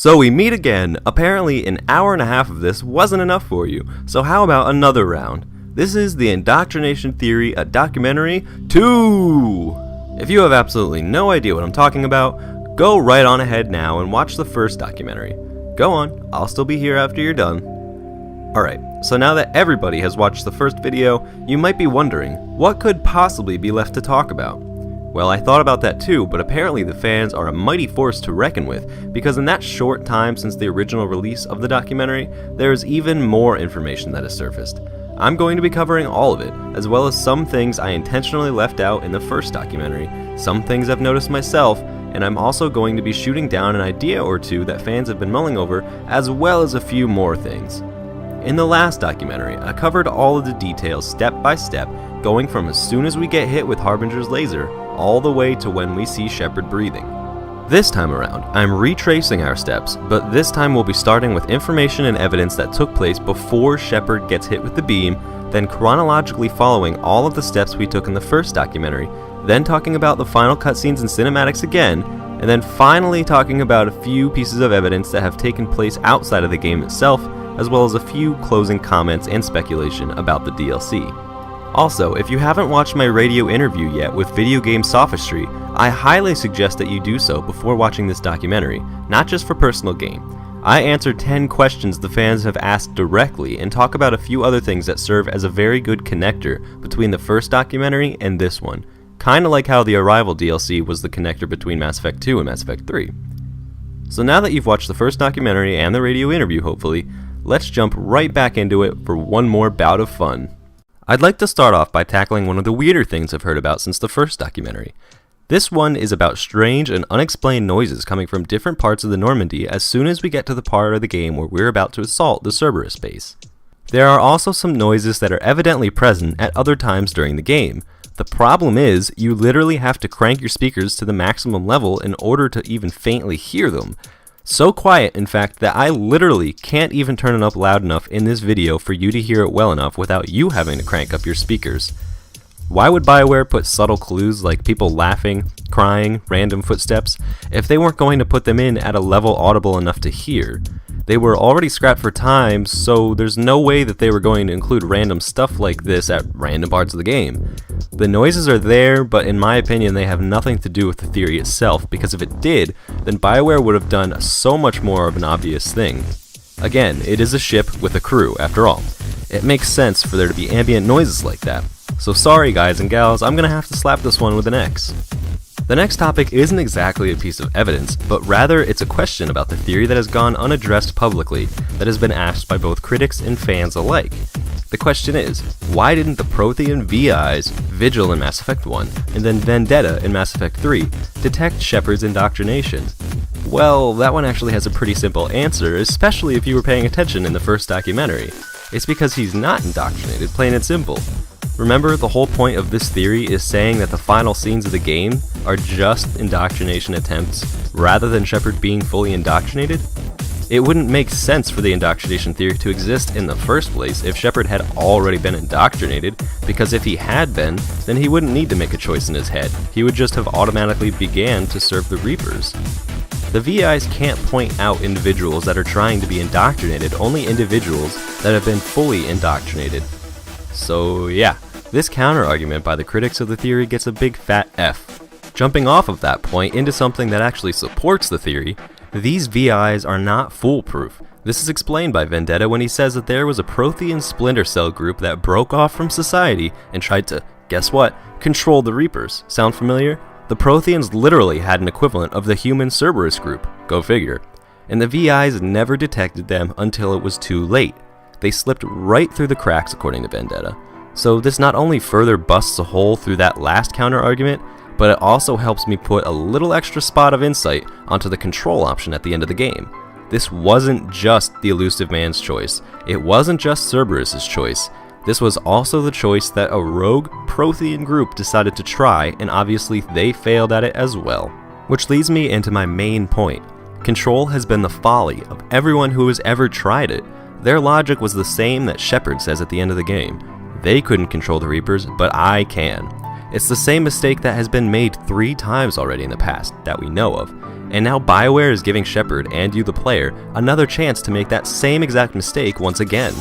So we meet again. Apparently an hour and a half of this wasn't enough for you, so how about another round? This is the Indoctrination Theory, a documentary 2! If you have absolutely no idea what I'm talking about, go right on ahead now and watch the first documentary. Go on, I'll still be here after you're done. Alright, so now that everybody has watched the first video, you might be wondering, what could possibly be left to talk about? Well, I thought about that too, but apparently the fans are a mighty force to reckon with, because in that short time since the original release of the documentary, there is even more information that has surfaced. I'm going to be covering all of it, as well as some things I intentionally left out in the first documentary, some things I've noticed myself, and I'm also going to be shooting down an idea or two that fans have been mulling over, as well as a few more things. In the last documentary, I covered all of the details step by step, going from as soon as we get hit with Harbinger's laser, all the way to when we see Shepard breathing. This time around, I'm retracing our steps, but this time we'll be starting with information and evidence that took place before Shepard gets hit with the beam, then chronologically following all of the steps we took in the first documentary, then talking about the final cutscenes and cinematics again, and then finally talking about a few pieces of evidence that have taken place outside of the game itself, as well as a few closing comments and speculation about the DLC. Also, if you haven't watched my radio interview yet with Video Game Sophistry, I highly suggest that you do so before watching this documentary, not just for personal gain. I answer 10 questions the fans have asked directly and talk about a few other things that serve as a very good connector between the first documentary and this one, kinda like how the Arrival DLC was the connector between Mass Effect 2 and Mass Effect 3. So now that you've watched the first documentary and the radio interview hopefully, let's jump right back into it for one more bout of fun. I'd like to start off by tackling one of the weirder things I've heard about since the first documentary. This one is about strange and unexplained noises coming from different parts of the Normandy as soon as we get to the part of the game where we're about to assault the Cerberus base. There are also some noises that are evidently present at other times during the game. The problem is, you literally have to crank your speakers to the maximum level in order to even faintly hear them. So quiet, in fact, that I literally can't even turn it up loud enough in this video for you to hear it well enough without you having to crank up your speakers. Why would BioWare put subtle clues like people laughing, crying, random footsteps, if they weren't going to put them in at a level audible enough to hear? They were already scrapped for time, so there's no way that they were going to include random stuff like this at random parts of the game. The noises are there, but in my opinion they have nothing to do with the theory itself, because if it did, then BioWare would have done so much more of an obvious thing. Again, it is a ship with a crew, after all. It makes sense for there to be ambient noises like that. So sorry guys and gals, I'm gonna have to slap this one with an X. The next topic isn't exactly a piece of evidence, but rather it's a question about the theory that has gone unaddressed publicly that has been asked by both critics and fans alike. The question is, why didn't the Prothean VIs, Vigil in Mass Effect 1, and then Vendetta in Mass Effect 3, detect Shepard's indoctrination? Well, that one actually has a pretty simple answer, especially if you were paying attention in the first documentary. It's because he's not indoctrinated, plain and simple. Remember, the whole point of this theory is saying that the final scenes of the game are just indoctrination attempts, rather than Shepard being fully indoctrinated? It wouldn't make sense for the indoctrination theory to exist in the first place if Shepard had already been indoctrinated, because if he had been, then he wouldn't need to make a choice in his head. He would just have automatically began to serve the Reapers. The VIs can't point out individuals that are trying to be indoctrinated, only individuals that have been fully indoctrinated. So yeah, this counter-argument by the critics of the theory gets a big fat F. Jumping off of that point into something that actually supports the theory, these VIs are not foolproof. This is explained by Vendetta when he says that there was a Prothean Splinter Cell group that broke off from society and tried to, guess what, control the Reapers. Sound familiar? The Protheans literally had an equivalent of the human Cerberus group, go figure. And the VIs never detected them until it was too late. They slipped right through the cracks according to Vendetta. So this not only further busts a hole through that last counter-argument, but it also helps me put a little extra spot of insight onto the control option at the end of the game. This wasn't just the Elusive Man's choice. It wasn't just Cerberus's choice. This was also the choice that a rogue Prothean group decided to try, and obviously they failed at it as well. Which leads me into my main point. Control has been the folly of everyone who has ever tried it. Their logic was the same that Shepard says at the end of the game. They couldn't control the Reapers, but I can. It's the same mistake that has been made 3 times already in the past, that we know of, And now BioWare is giving Shepard, and you the player, another chance to make that same exact mistake once again.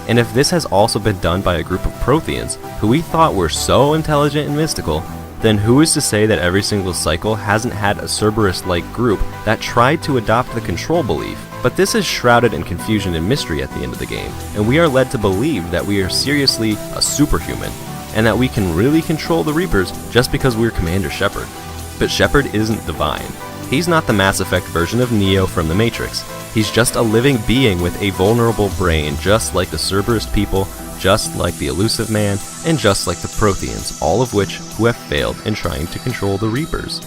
And if this has also been done by a group of Protheans, who we thought were so intelligent and mystical, then who is to say that every single cycle hasn't had a Cerberus-like group that tried to adopt the control belief? But this is shrouded in confusion and mystery at the end of the game, and we are led to believe that we are seriously a superhuman, and that we can really control the Reapers just because we're Commander Shepard. But Shepard isn't divine. He's not the Mass Effect version of Neo from the Matrix. He's just a living being with a vulnerable brain, just like the Cerberus people, just like the Elusive Man, and just like the Protheans, all of which who have failed in trying to control the Reapers.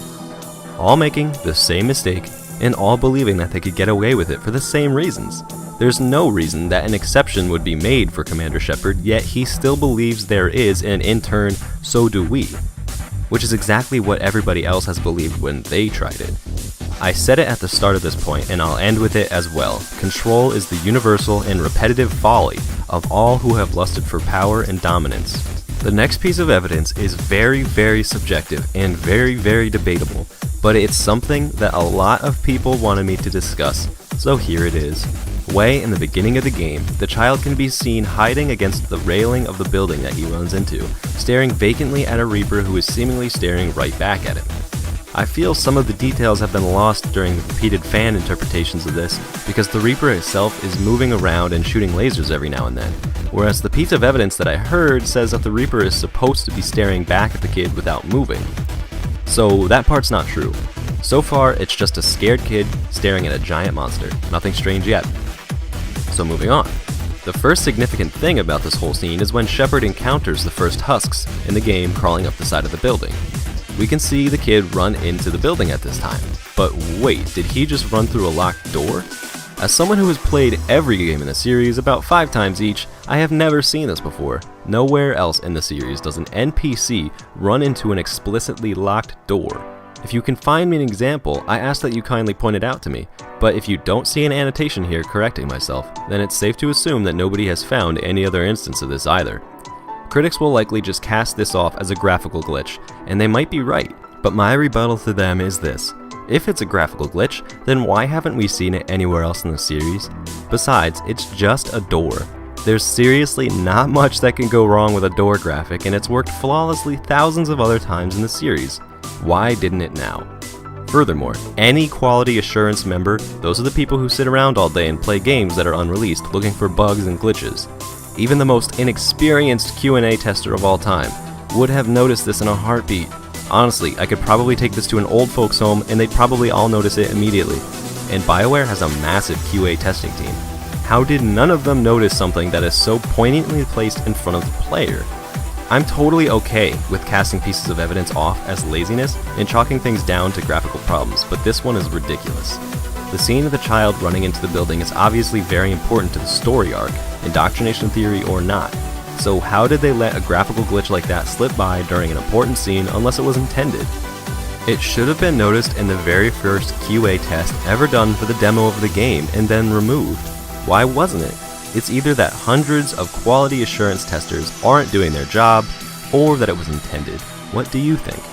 All making the same mistake, and all believing that they could get away with it for the same reasons. There's no reason that an exception would be made for Commander Shepard, yet he still believes there is, and in turn, so do we. Which is exactly what everybody else has believed when they tried it. I said it at the start of this point, and I'll end with it as well. Control is the universal and repetitive folly of all who have lusted for power and dominance. The next piece of evidence is very, very subjective and very, very debatable, but it's something that a lot of people wanted me to discuss, so here it is. Way in the beginning of the game, the child can be seen hiding against the railing of the building that he runs into, staring vacantly at a Reaper who is seemingly staring right back at him. I feel some of the details have been lost during the repeated fan interpretations of this, because the Reaper itself is moving around and shooting lasers every now and then, whereas the piece of evidence that I heard says that the Reaper is supposed to be staring back at the kid without moving. So that part's not true. So far, it's just a scared kid staring at a giant monster. Nothing strange yet. So moving on. The first significant thing about this whole scene is when Shepard encounters the first husks in the game crawling up the side of the building. We can see the kid run into the building at this time. But wait, did he just run through a locked door? As someone who has played every game in the series about 5 times each, I have never seen this before. Nowhere else in the series does an NPC run into an explicitly locked door. If you can find me an example, I ask that you kindly point it out to me, but if you don't see an annotation here correcting myself, then it's safe to assume that nobody has found any other instance of this either. Critics will likely just cast this off as a graphical glitch, and they might be right, but my rebuttal to them is this. If it's a graphical glitch, then why haven't we seen it anywhere else in the series? Besides, it's just a door. There's seriously not much that can go wrong with a door graphic, and it's worked flawlessly thousands of other times in the series. Why didn't it now? Furthermore, any quality assurance member, those are the people who sit around all day and play games that are unreleased looking for bugs and glitches. Even the most inexperienced Q&A tester of all time would have noticed this in a heartbeat. Honestly, I could probably take this to an old folks home and they'd probably all notice it immediately. And BioWare has a massive QA testing team. How did none of them notice something that is so poignantly placed in front of the player? I'm totally okay with casting pieces of evidence off as laziness and chalking things down to graphical problems, but this one is ridiculous. The scene of the child running into the building is obviously very important to the story arc, indoctrination theory or not. So how did they let a graphical glitch like that slip by during an important scene unless it was intended? It should have been noticed in the very first QA test ever done for the demo of the game and then removed. Why wasn't it? It's either that hundreds of quality assurance testers aren't doing their job, or that it was intended. What do you think?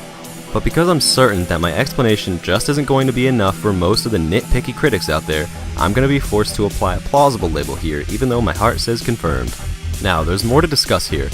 But because I'm certain that my explanation just isn't going to be enough for most of the nitpicky critics out there, I'm going to be forced to apply a plausible label here, even though my heart says confirmed. Now, there's more to discuss here.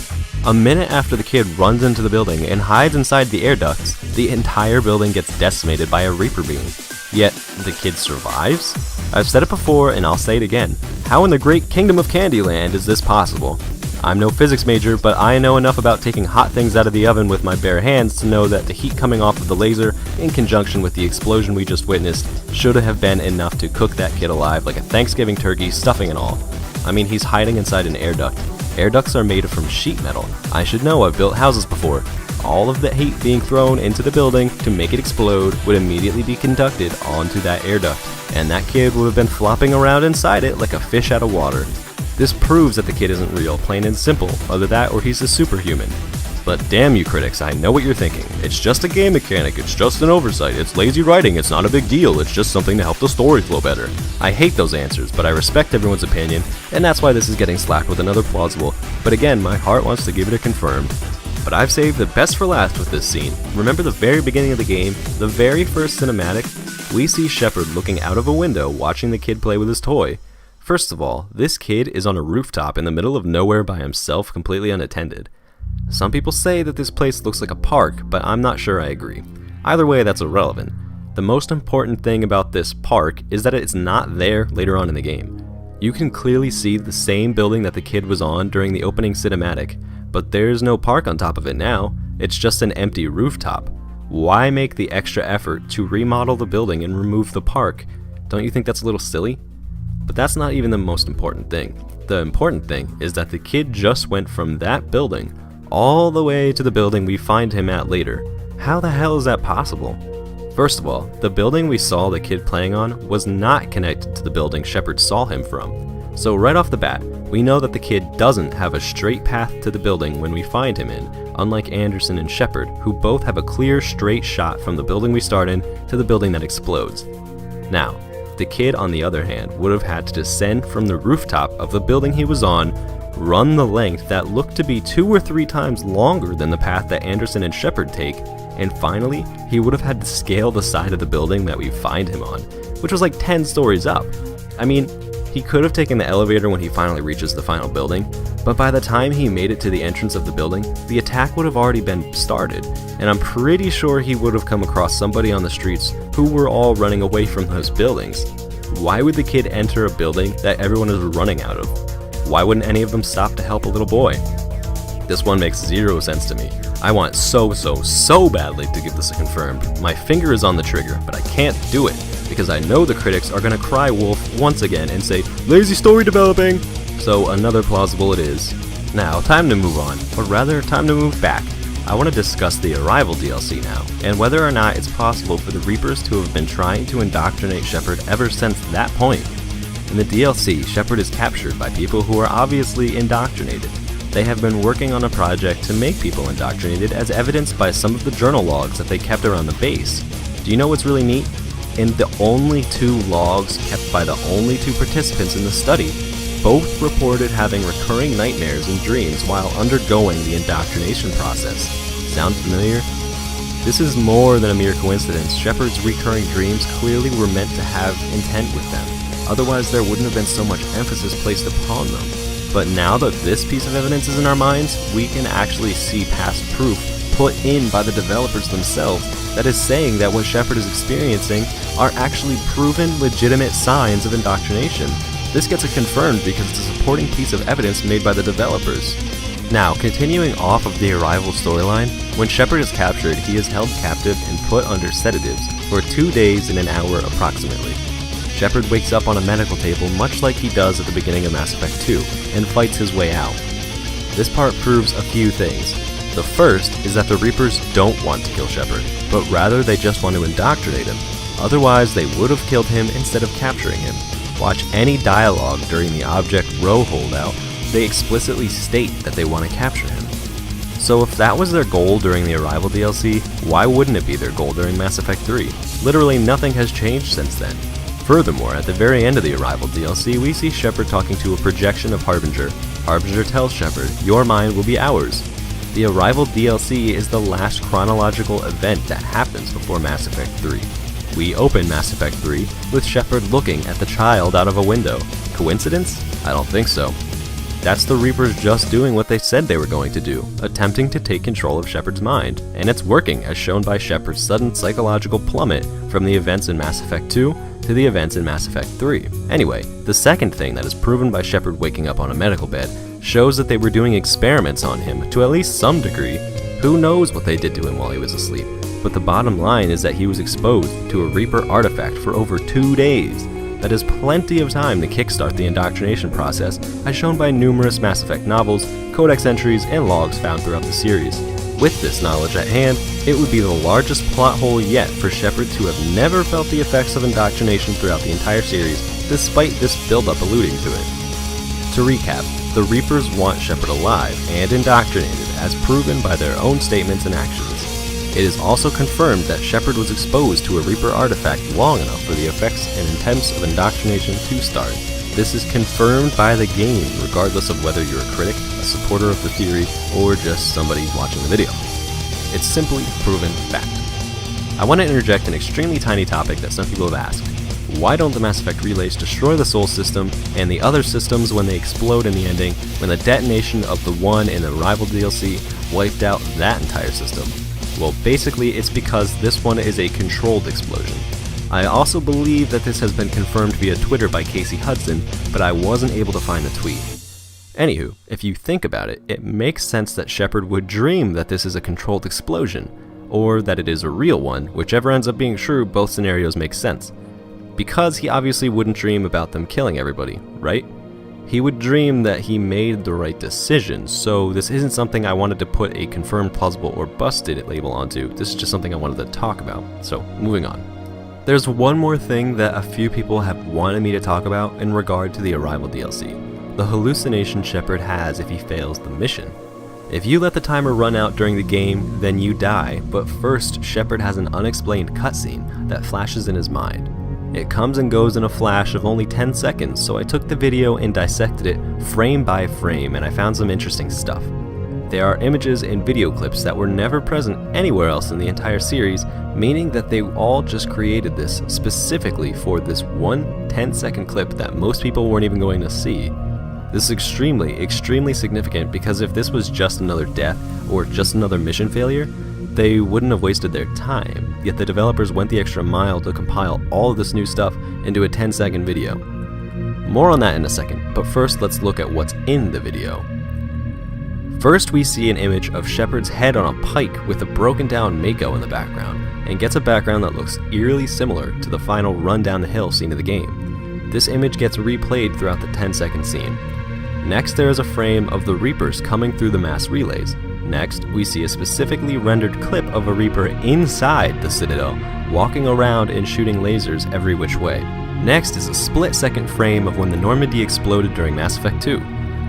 A minute after the kid runs into the building and hides inside the air ducts, the entire building gets decimated by a Reaper beam. Yet, the kid survives? I've said it before and I'll say it again. How in the great kingdom of Candyland is this possible? I'm no physics major, but I know enough about taking hot things out of the oven with my bare hands to know that the heat coming off of the laser, in conjunction with the explosion we just witnessed, should have been enough to cook that kid alive like a Thanksgiving turkey, stuffing and all. I mean, he's hiding inside an air duct. Air ducts are made from sheet metal. I should know, I've built houses before. All of the heat being thrown into the building to make it explode would immediately be conducted onto that air duct, and that kid would have been flopping around inside it like a fish out of water. This proves that the kid isn't real, plain and simple, either that or he's a superhuman. But damn you critics, I know what you're thinking. It's just a game mechanic, it's just an oversight, it's lazy writing, it's not a big deal, it's just something to help the story flow better. I hate those answers, but I respect everyone's opinion, and that's why this is getting slapped with another plausible, but again, my heart wants to give it a confirmed. But I've saved the best for last with this scene. Remember the very beginning of the game, the very first cinematic? We see Shepard looking out of a window watching the kid play with his toy. First of all, this kid is on a rooftop in the middle of nowhere by himself, completely unattended. Some people say that this place looks like a park, but I'm not sure I agree. Either way, that's irrelevant. The most important thing about this park is that it's not there later on in the game. You can clearly see the same building that the kid was on during the opening cinematic, but there's no park on top of it now. It's just an empty rooftop. Why make the extra effort to remodel the building and remove the park? Don't you think that's a little silly? But that's not even the most important thing. The important thing is that the kid just went from that building all the way to the building we find him at later. How the hell is that possible? First of all, the building we saw the kid playing on was not connected to the building Shepard saw him from. So right off the bat, we know that the kid doesn't have a straight path to the building when we find him in, unlike Anderson and Shepard, who both have a clear straight shot from the building we start in to the building that explodes. Now, the kid on the other hand would have had to descend from the rooftop of the building he was on, run the length that looked to be 2 or 3 times longer than the path that Anderson and Shepard take, and finally, he would have had to scale the side of the building that we find him on, which was like 10 stories up. I mean, he could have taken the elevator when he finally reaches the final building, but by the time he made it to the entrance of the building, the attack would have already been started, and I'm pretty sure he would have come across somebody on the streets who were all running away from those buildings. Why would the kid enter a building that everyone is running out of? Why wouldn't any of them stop to help a little boy? This one makes 0 sense to me. I want so badly to give this a confirmed. My finger is on the trigger, but I can't do it, because I know the critics are gonna cry wolf once again and say, lazy story developing! So another plausible it is. Now, time to move on, or rather, time to move back. I want to discuss the Arrival DLC now, and whether or not it's possible for the Reapers to have been trying to indoctrinate Shepard ever since that point. In the DLC, Shepard is captured by people who are obviously indoctrinated. They have been working on a project to make people indoctrinated, as evidenced by some of the journal logs that they kept around the base. Do you know what's really neat? In the only 2 logs kept by the only 2 participants in the study, both reported having recurring nightmares and dreams while undergoing the indoctrination process. Sound familiar? This is more than a mere coincidence. Shepard's recurring dreams clearly were meant to have intent with them. Otherwise, there wouldn't have been so much emphasis placed upon them. But now that this piece of evidence is in our minds, we can actually see past proof put in by the developers themselves that is saying that what Shepard is experiencing are actually proven, legitimate signs of indoctrination. This gets it confirmed because it's a supporting piece of evidence made by the developers. Now, continuing off of the Arrival storyline, when Shepard is captured, he is held captive and put under sedatives for 2 days and an hour approximately. Shepard wakes up on a medical table much like he does at the beginning of Mass Effect 2, and fights his way out. This part proves a few things. The first is that the Reapers don't want to kill Shepard, but rather they just want to indoctrinate him. Otherwise, they would have killed him instead of capturing him. Watch any dialogue during the Object Rho holdout, they explicitly state that they want to capture him. So if that was their goal during the Arrival DLC, why wouldn't it be their goal during Mass Effect 3? Literally nothing has changed since then. Furthermore, at the very end of the Arrival DLC, we see Shepard talking to a projection of Harbinger. Harbinger tells Shepard, "Your mind will be ours." The Arrival DLC is the last chronological event that happens before Mass Effect 3. We open Mass Effect 3 with Shepard looking at the child out of a window. Coincidence? I don't think so. That's the Reapers just doing what they said they were going to do, attempting to take control of Shepard's mind, and it's working as shown by Shepard's sudden psychological plummet from the events in Mass Effect 2 to the events in Mass Effect 3. Anyway, the second thing that is proven by Shepard waking up on a medical bed shows that they were doing experiments on him to at least some degree. Who knows what they did to him while he was asleep, but the bottom line is that he was exposed to a Reaper artifact for over 2 days. That is plenty of time to kickstart the indoctrination process, as shown by numerous Mass Effect novels, codex entries, and logs found throughout the series. With this knowledge at hand, it would be the largest plot hole yet for Shepard to have never felt the effects of indoctrination throughout the entire series, despite this build-up alluding to it. To recap, the Reapers want Shepard alive and indoctrinated, as proven by their own statements and actions. It is also confirmed that Shepard was exposed to a Reaper artifact long enough for the effects and intents of indoctrination to start. This is confirmed by the game, regardless of whether you're a critic, a supporter of the theory, or just somebody watching the video. It's simply proven fact. I want to interject an extremely tiny topic that some people have asked. Why don't the Mass Effect relays destroy the Soul system and the other systems when they explode in the ending, when the detonation of the one in the Arrival DLC wiped out that entire system? Well, basically it's because this one is a controlled explosion. I also believe that this has been confirmed via Twitter by Casey Hudson, but I wasn't able to find the tweet. Anywho, if you think about it, it makes sense that Shepard would dream that this is a controlled explosion, or that it is a real one. Whichever ends up being true, both scenarios make sense. Because he obviously wouldn't dream about them killing everybody, right? He would dream that he made the right decision, so this isn't something I wanted to put a confirmed, plausible, or busted label onto. This is just something I wanted to talk about. So, moving on. There's one more thing that a few people have wanted me to talk about in regard to the Arrival DLC. The hallucination Shepard has if he fails the mission. If you let the timer run out during the game, then you die, but first Shepard has an unexplained cutscene that flashes in his mind. It comes and goes in a flash of only 10 seconds, so I took the video and dissected it frame by frame, and I found some interesting stuff. There are images and video clips that were never present anywhere else in the entire series, meaning that they all just created this specifically for this one 10-second clip that most people weren't even going to see. This is extremely significant, because if this was just another death or just another mission failure, they wouldn't have wasted their time, yet the developers went the extra mile to compile all of this new stuff into a 10-second video. More on that in a second, but first let's look at what's in the video. First we see an image of Shepard's head on a pike with a broken down Mako in the background, and gets a background that looks eerily similar to the final run down the hill scene of the game. This image gets replayed throughout the 10-second scene. Next there is a frame of the Reapers coming through the mass relays. Next, we see a specifically rendered clip of a Reaper inside the Citadel, walking around and shooting lasers every which way. Next is a split-second frame of when the Normandy exploded during Mass Effect 2.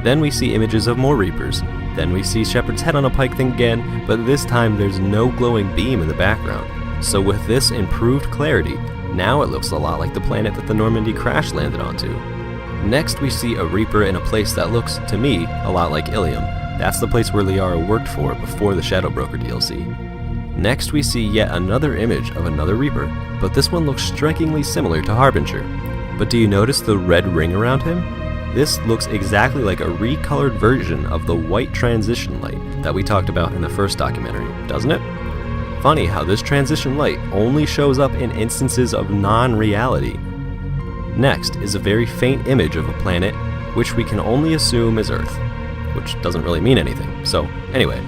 Then we see images of more Reapers. Then we see Shepard's head on a pike thing again, but this time there's no glowing beam in the background. So with this improved clarity, now it looks a lot like the planet that the Normandy crash landed onto. Next we see a Reaper in a place that looks, to me, a lot like Ilium. That's the place where Liara worked for before the Shadow Broker DLC. Next we see yet another image of another Reaper, but this one looks strikingly similar to Harbinger. But do you notice the red ring around him? This looks exactly like a recolored version of the white transition light that we talked about in the first documentary, doesn't it? Funny how this transition light only shows up in instances of non-reality. Next is a very faint image of a planet, which we can only assume is Earth, which doesn't really mean anything. So anyway,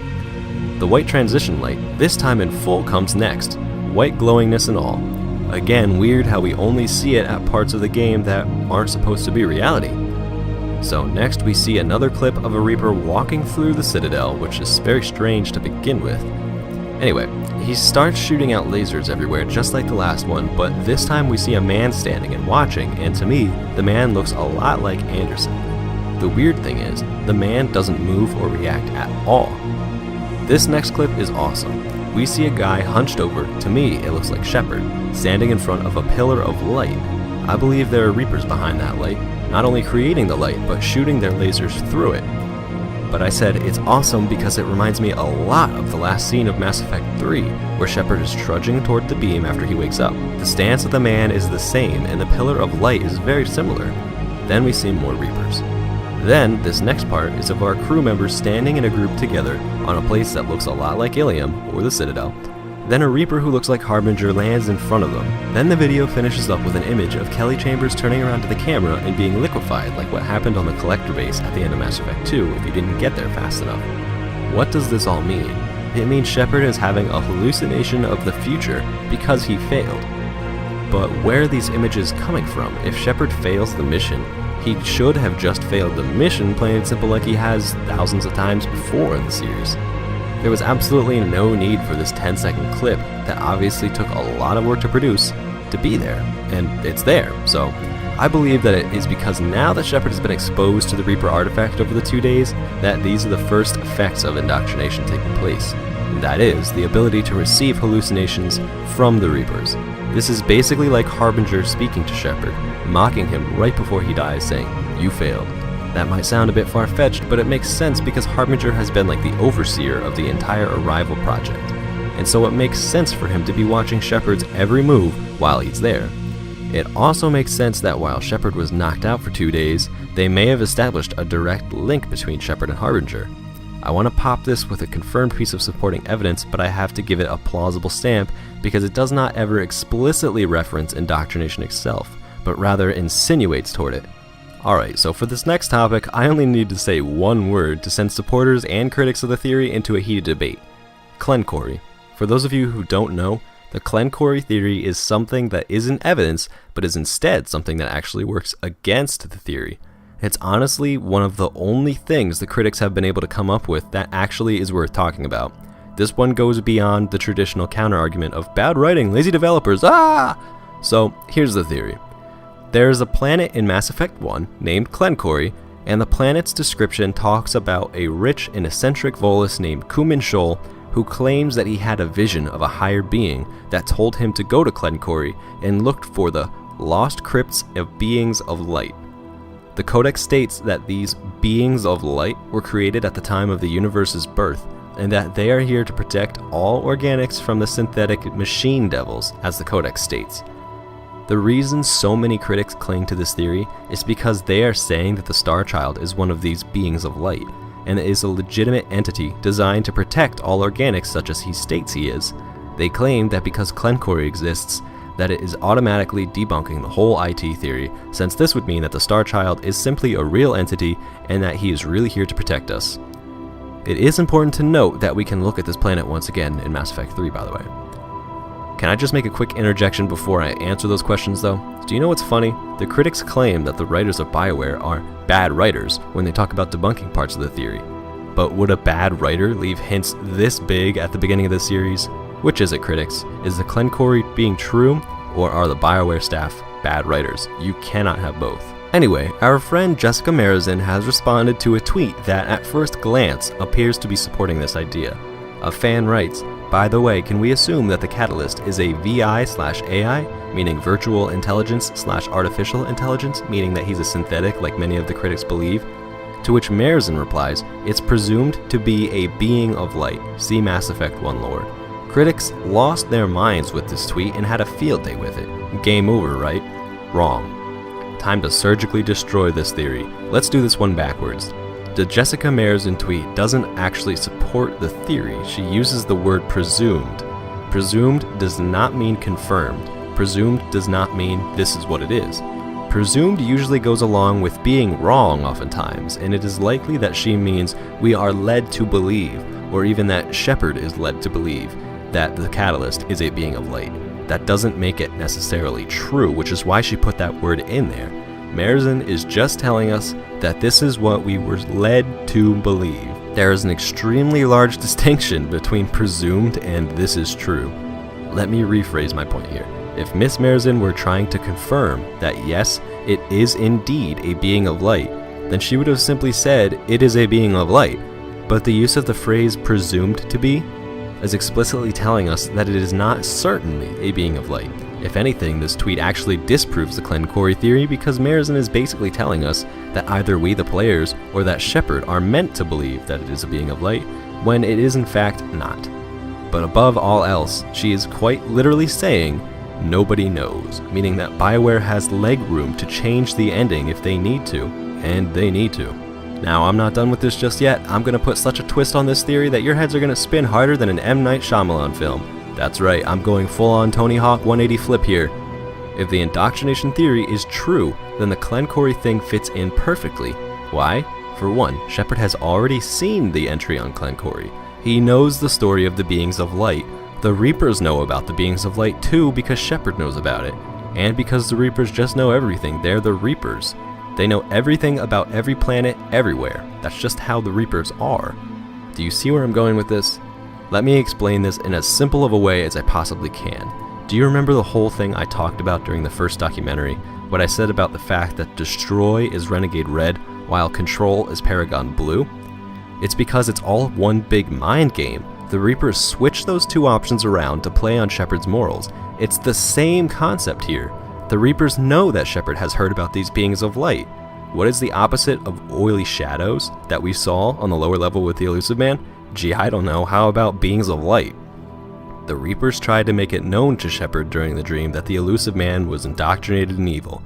the white transition light, this time in full, comes next, white glowingness and all. Again, weird how we only see it at parts of the game that aren't supposed to be reality. So next we see another clip of a Reaper walking through the Citadel, which is very strange to begin with. Anyway, he starts shooting out lasers everywhere just like the last one, but this time we see a man standing and watching, and to me, the man looks a lot like Anderson. The weird thing is, the man doesn't move or react at all. This next clip is awesome. We see a guy hunched over, to me it looks like Shepard, standing in front of a pillar of light. I believe there are Reapers behind that light, not only creating the light, but shooting their lasers through it. But I said it's awesome because it reminds me a lot of the last scene of Mass Effect 3, where Shepard is trudging toward the beam after he wakes up. The stance of the man is the same, and the pillar of light is very similar. Then we see more Reapers. Then, this next part is of our crew members standing in a group together on a place that looks a lot like Ilium, or the Citadel. Then a Reaper who looks like Harbinger lands in front of them. Then the video finishes up with an image of Kelly Chambers turning around to the camera and being liquefied like what happened on the Collector base at the end of Mass Effect 2 if you didn't get there fast enough. What does this all mean? It means Shepard is having a hallucination of the future because he failed. But where are these images coming from? If Shepard fails the mission, he should have just failed the mission, plain and simple, like he has thousands of times before in the series. There was absolutely no need for this 10-second clip that obviously took a lot of work to produce to be there, and it's there. So I believe that it is because now that Shepard has been exposed to the Reaper artifact over the 2 days, that these are the first effects of indoctrination taking place. That is, the ability to receive hallucinations from the Reapers. This is basically like Harbinger speaking to Shepard, mocking him right before he dies, saying, "You failed." That might sound a bit far-fetched, but it makes sense because Harbinger has been like the overseer of the entire Arrival project, and so it makes sense for him to be watching Shepard's every move while he's there. It also makes sense that while Shepard was knocked out for 2 days, they may have established a direct link between Shepard and Harbinger. I want to pop this with a confirmed piece of supporting evidence, but I have to give it a plausible stamp because it does not ever explicitly reference indoctrination itself, but rather insinuates toward it. Alright, so for this next topic, I only need to say one word to send supporters and critics of the theory into a heated debate. Clencory. For those of you who don't know, the Clencory theory is something that isn't evidence, but is instead something that actually works against the theory. It's honestly one of the only things the critics have been able to come up with that actually is worth talking about. This one goes beyond the traditional counter-argument of bad writing, lazy developers, So, here's the theory. There is a planet in Mass Effect 1 named Clencory, and the planet's description talks about a rich and eccentric Volus named Kumin Shoal who claims that he had a vision of a higher being that told him to go to Clencory and looked for the lost crypts of beings of light. The Codex states that these beings of light were created at the time of the universe's birth, and that they are here to protect all organics from the synthetic machine devils, as the Codex states. The reason so many critics cling to this theory is because they are saying that the Star Child is one of these beings of light, and is a legitimate entity designed to protect all organics such as he states he is. They claim that because Clencory exists, that it is automatically debunking the whole IT theory, since this would mean that the Star Child is simply a real entity and that he is really here to protect us. It is important to note that we can look at this planet once again in Mass Effect 3, by the way. Can I just make a quick interjection before I answer those questions though? Do you know what's funny? The critics claim that the writers of BioWare are bad writers when they talk about debunking parts of the theory. But would a bad writer leave hints this big at the beginning of the series? Which is it, critics? Is the Clencory being true, or are the BioWare staff bad writers? You cannot have both. Anyway, our friend Jessica Marizin has responded to a tweet that at first glance appears to be supporting this idea. A fan writes, "By the way, can we assume that the Catalyst is a VI/AI, meaning virtual intelligence/artificial intelligence, meaning that he's a synthetic like many of the critics believe?" To which Marizin replies, "It's presumed to be a being of light. See Mass Effect 1 lore." Critics lost their minds with this tweet and had a field day with it. Game over, right? Wrong. Time to surgically destroy this theory. Let's do this one backwards. The Jessica Marizin tweet doesn't actually support the theory. She uses the word presumed. Presumed does not mean confirmed. Presumed does not mean this is what it is. Presumed usually goes along with being wrong oftentimes, and it is likely that she means we are led to believe, or even that Shepard is led to believe, that the Catalyst is a being of light. That doesn't make it necessarily true, which is why she put that word in there. Marizin is just telling us that this is what we were led to believe. There is an extremely large distinction between presumed and this is true. Let me rephrase my point here. If Miss Marizin were trying to confirm that yes, it is indeed a being of light, then she would have simply said it is a being of light. But the use of the phrase presumed to be is explicitly telling us that it is not certainly a being of light. If anything, this tweet actually disproves the Clencory theory because Marizin is basically telling us that either we the players or that Shepard are meant to believe that it is a being of light, when it is in fact not. But above all else, she is quite literally saying, nobody knows, meaning that BioWare has leg room to change the ending if they need to, and they need to. Now, I'm not done with this just yet. I'm going to put such a twist on this theory that your heads are going to spin harder than an M. Night Shyamalan film. That's right, I'm going full-on Tony Hawk 180 flip here. If the indoctrination theory is true, then the Clencory thing fits in perfectly. Why? For one, Shepard has already seen the entry on Clencory. He knows the story of the beings of light. The Reapers know about the beings of light too because Shepard knows about it. And because the Reapers just know everything, they're the Reapers. They know everything about every planet, everywhere. That's just how the Reapers are. Do you see where I'm going with this? Let me explain this in as simple of a way as I possibly can. Do you remember the whole thing I talked about during the first documentary? What I said about the fact that Destroy is Renegade Red, while Control is Paragon Blue? It's because it's all one big mind game. The Reapers switch those two options around to play on Shepard's morals. It's the same concept here. The Reapers know that Shepard has heard about these beings of light. What is the opposite of oily shadows that we saw on the lower level with the elusive man? Gee, I don't know. How about beings of light? The Reapers tried to make it known to Shepard during the dream that the elusive man was indoctrinated in evil.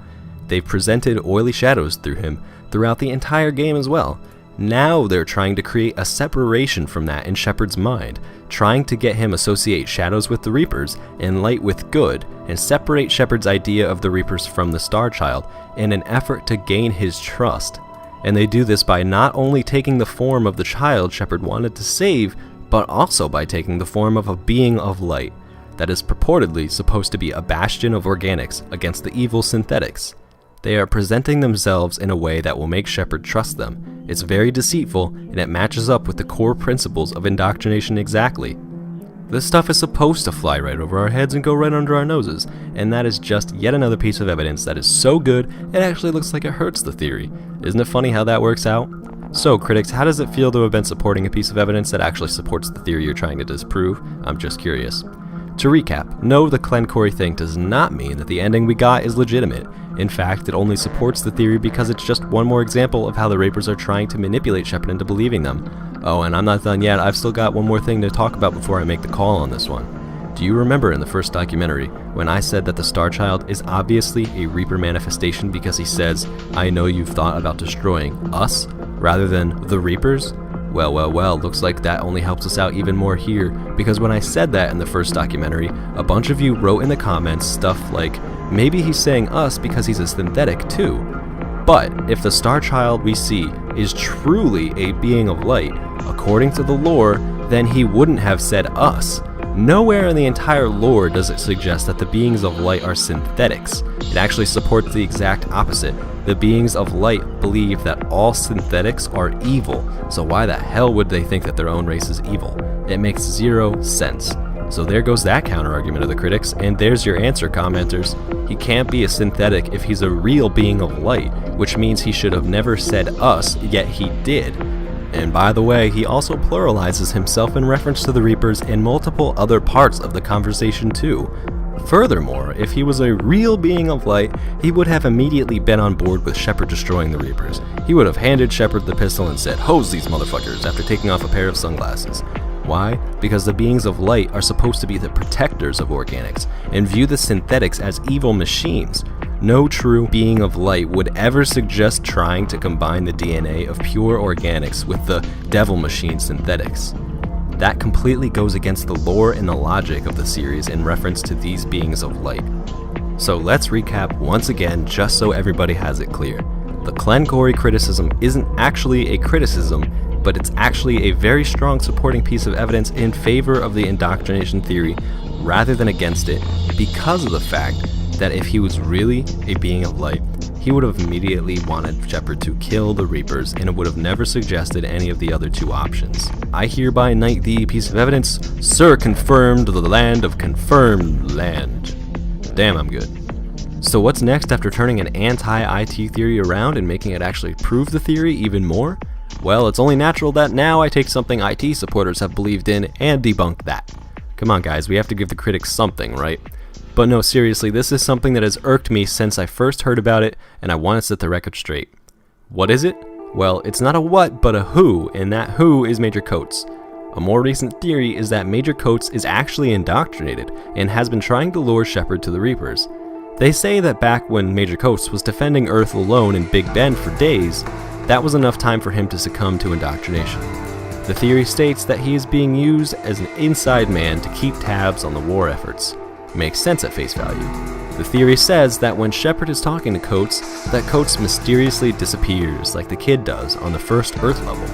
They've presented oily shadows through him throughout the entire game as well. Now they're trying to create a separation from that in Shepard's mind, trying to get him associate shadows with the Reapers and light with good, and separate Shepard's idea of the Reapers from the Star Child in an effort to gain his trust. And they do this by not only taking the form of the child Shepard wanted to save, but also by taking the form of a being of light that is purportedly supposed to be a bastion of organics against the evil synthetics. They are presenting themselves in a way that will make Shepard trust them. It's very deceitful, and it matches up with the core principles of indoctrination exactly. This stuff is supposed to fly right over our heads and go right under our noses, and that is just yet another piece of evidence that is so good it actually looks like it hurts the theory. Isn't it funny how that works out? So, critics, how does it feel to have been supporting a piece of evidence that actually supports the theory you're trying to disprove? I'm just curious. To recap, no, the Glencory thing does not mean that the ending we got is legitimate. In fact, it only supports the theory because it's just one more example of how the Reapers are trying to manipulate Shepard into believing them. Oh, and I'm not done yet. I've still got one more thing to talk about before I make the call on this one. Do you remember in the first documentary when I said that the Star Child is obviously a Reaper manifestation because he says, "I know you've thought about destroying us," rather than the Reapers? Well, looks like that only helps us out even more here, because when I said that in the first documentary, a bunch of you wrote in the comments stuff like, maybe he's saying us because he's a synthetic too. But if the Star Child we see is truly a being of light, according to the lore, then he wouldn't have said us. Nowhere in the entire lore does it suggest that the beings of light are synthetics. It actually supports the exact opposite. The beings of light believe that all synthetics are evil, so why the hell would they think that their own race is evil? It makes zero sense. So there goes that counter-argument of the critics, and there's your answer, commenters. He can't be a synthetic if he's a real being of light, which means he should have never said us, yet he did. And by the way, he also pluralizes himself in reference to the Reapers in multiple other parts of the conversation too. Furthermore, if he was a real being of light, he would have immediately been on board with Shepard destroying the Reapers. He would have handed Shepard the pistol and said, "Hose these motherfuckers," after taking off a pair of sunglasses. Why? Because the beings of light are supposed to be the protectors of organics, and view the synthetics as evil machines. No true being of light would ever suggest trying to combine the DNA of pure organics with the devil machine synthetics. That completely goes against the lore and the logic of the series in reference to these beings of light. So let's recap once again just so everybody has it clear. The Glencory criticism isn't actually a criticism, but it's actually a very strong supporting piece of evidence in favor of the indoctrination theory rather than against it, because of the fact that if he was really a being of light, he would have immediately wanted Shepard to kill the Reapers, and it would have never suggested any of the other two options. I hereby knight the piece of evidence. Sir, confirmed, the land of confirmed land. Damn, I'm good. So what's next after turning an anti-IT theory around and making it actually prove the theory even more? Well, it's only natural that now I take something IT supporters have believed in and debunk that. Come on guys, we have to give the critics something, right? But no, seriously, this is something that has irked me since I first heard about it, and I want to set the record straight. What is it? Well, it's not a what, but a who, and that who is Major Coates. A more recent theory is that Major Coates is actually indoctrinated, and has been trying to lure Shepard to the Reapers. They say that back when Major Coates was defending Earth alone in Big Bend for days, that was enough time for him to succumb to indoctrination. The theory states that he is being used as an inside man to keep tabs on the war efforts. Makes sense at face value. The theory says that when Shepard is talking to Coates, that Coates mysteriously disappears like the kid does on the first Earth level.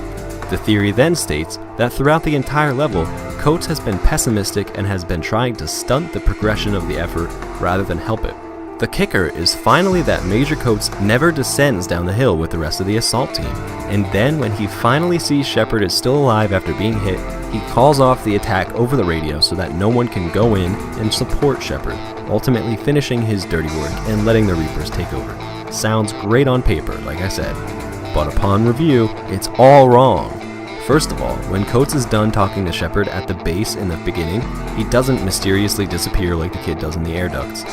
The theory then states that throughout the entire level, Coates has been pessimistic and has been trying to stunt the progression of the effort rather than help it. The kicker is finally that Major Coates never descends down the hill with the rest of the assault team, and then when he finally sees Shepard is still alive after being hit, he calls off the attack over the radio so that no one can go in and support Shepard, ultimately finishing his dirty work and letting the Reapers take over. Sounds great on paper, like I said, but upon review, it's all wrong. First of all, when Coates is done talking to Shepard at the base in the beginning, he doesn't mysteriously disappear like the kid does in the air ducts.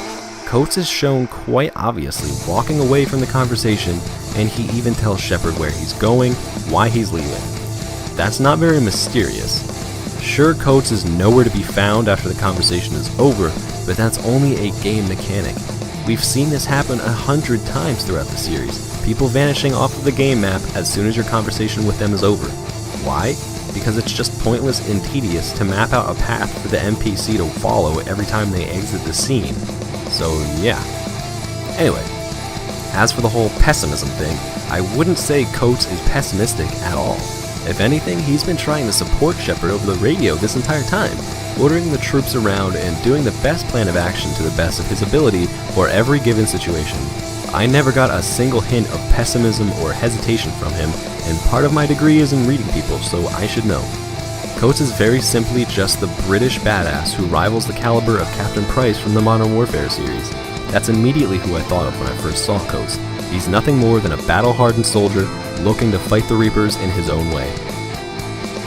Coates is shown quite obviously walking away from the conversation, and he even tells Shepard where he's going, why he's leaving. That's not very mysterious. Sure, Coates is nowhere to be found after the conversation is over, but that's only a game mechanic. We've seen this happen 100 times throughout the series, people vanishing off of the game map as soon as your conversation with them is over. Why? Because it's just pointless and tedious to map out a path for the NPC to follow every time they exit the scene. So yeah. Anyway, as for the whole pessimism thing, I wouldn't say Coates is pessimistic at all. If anything, he's been trying to support Shepard over the radio this entire time, ordering the troops around and doing the best plan of action to the best of his ability for every given situation. I never got a single hint of pessimism or hesitation from him, and part of my degree is in reading people, so I should know. Coates is very simply just the British badass who rivals the caliber of Captain Price from the Modern Warfare series. That's immediately who I thought of when I first saw Coates. He's nothing more than a battle-hardened soldier looking to fight the Reapers in his own way.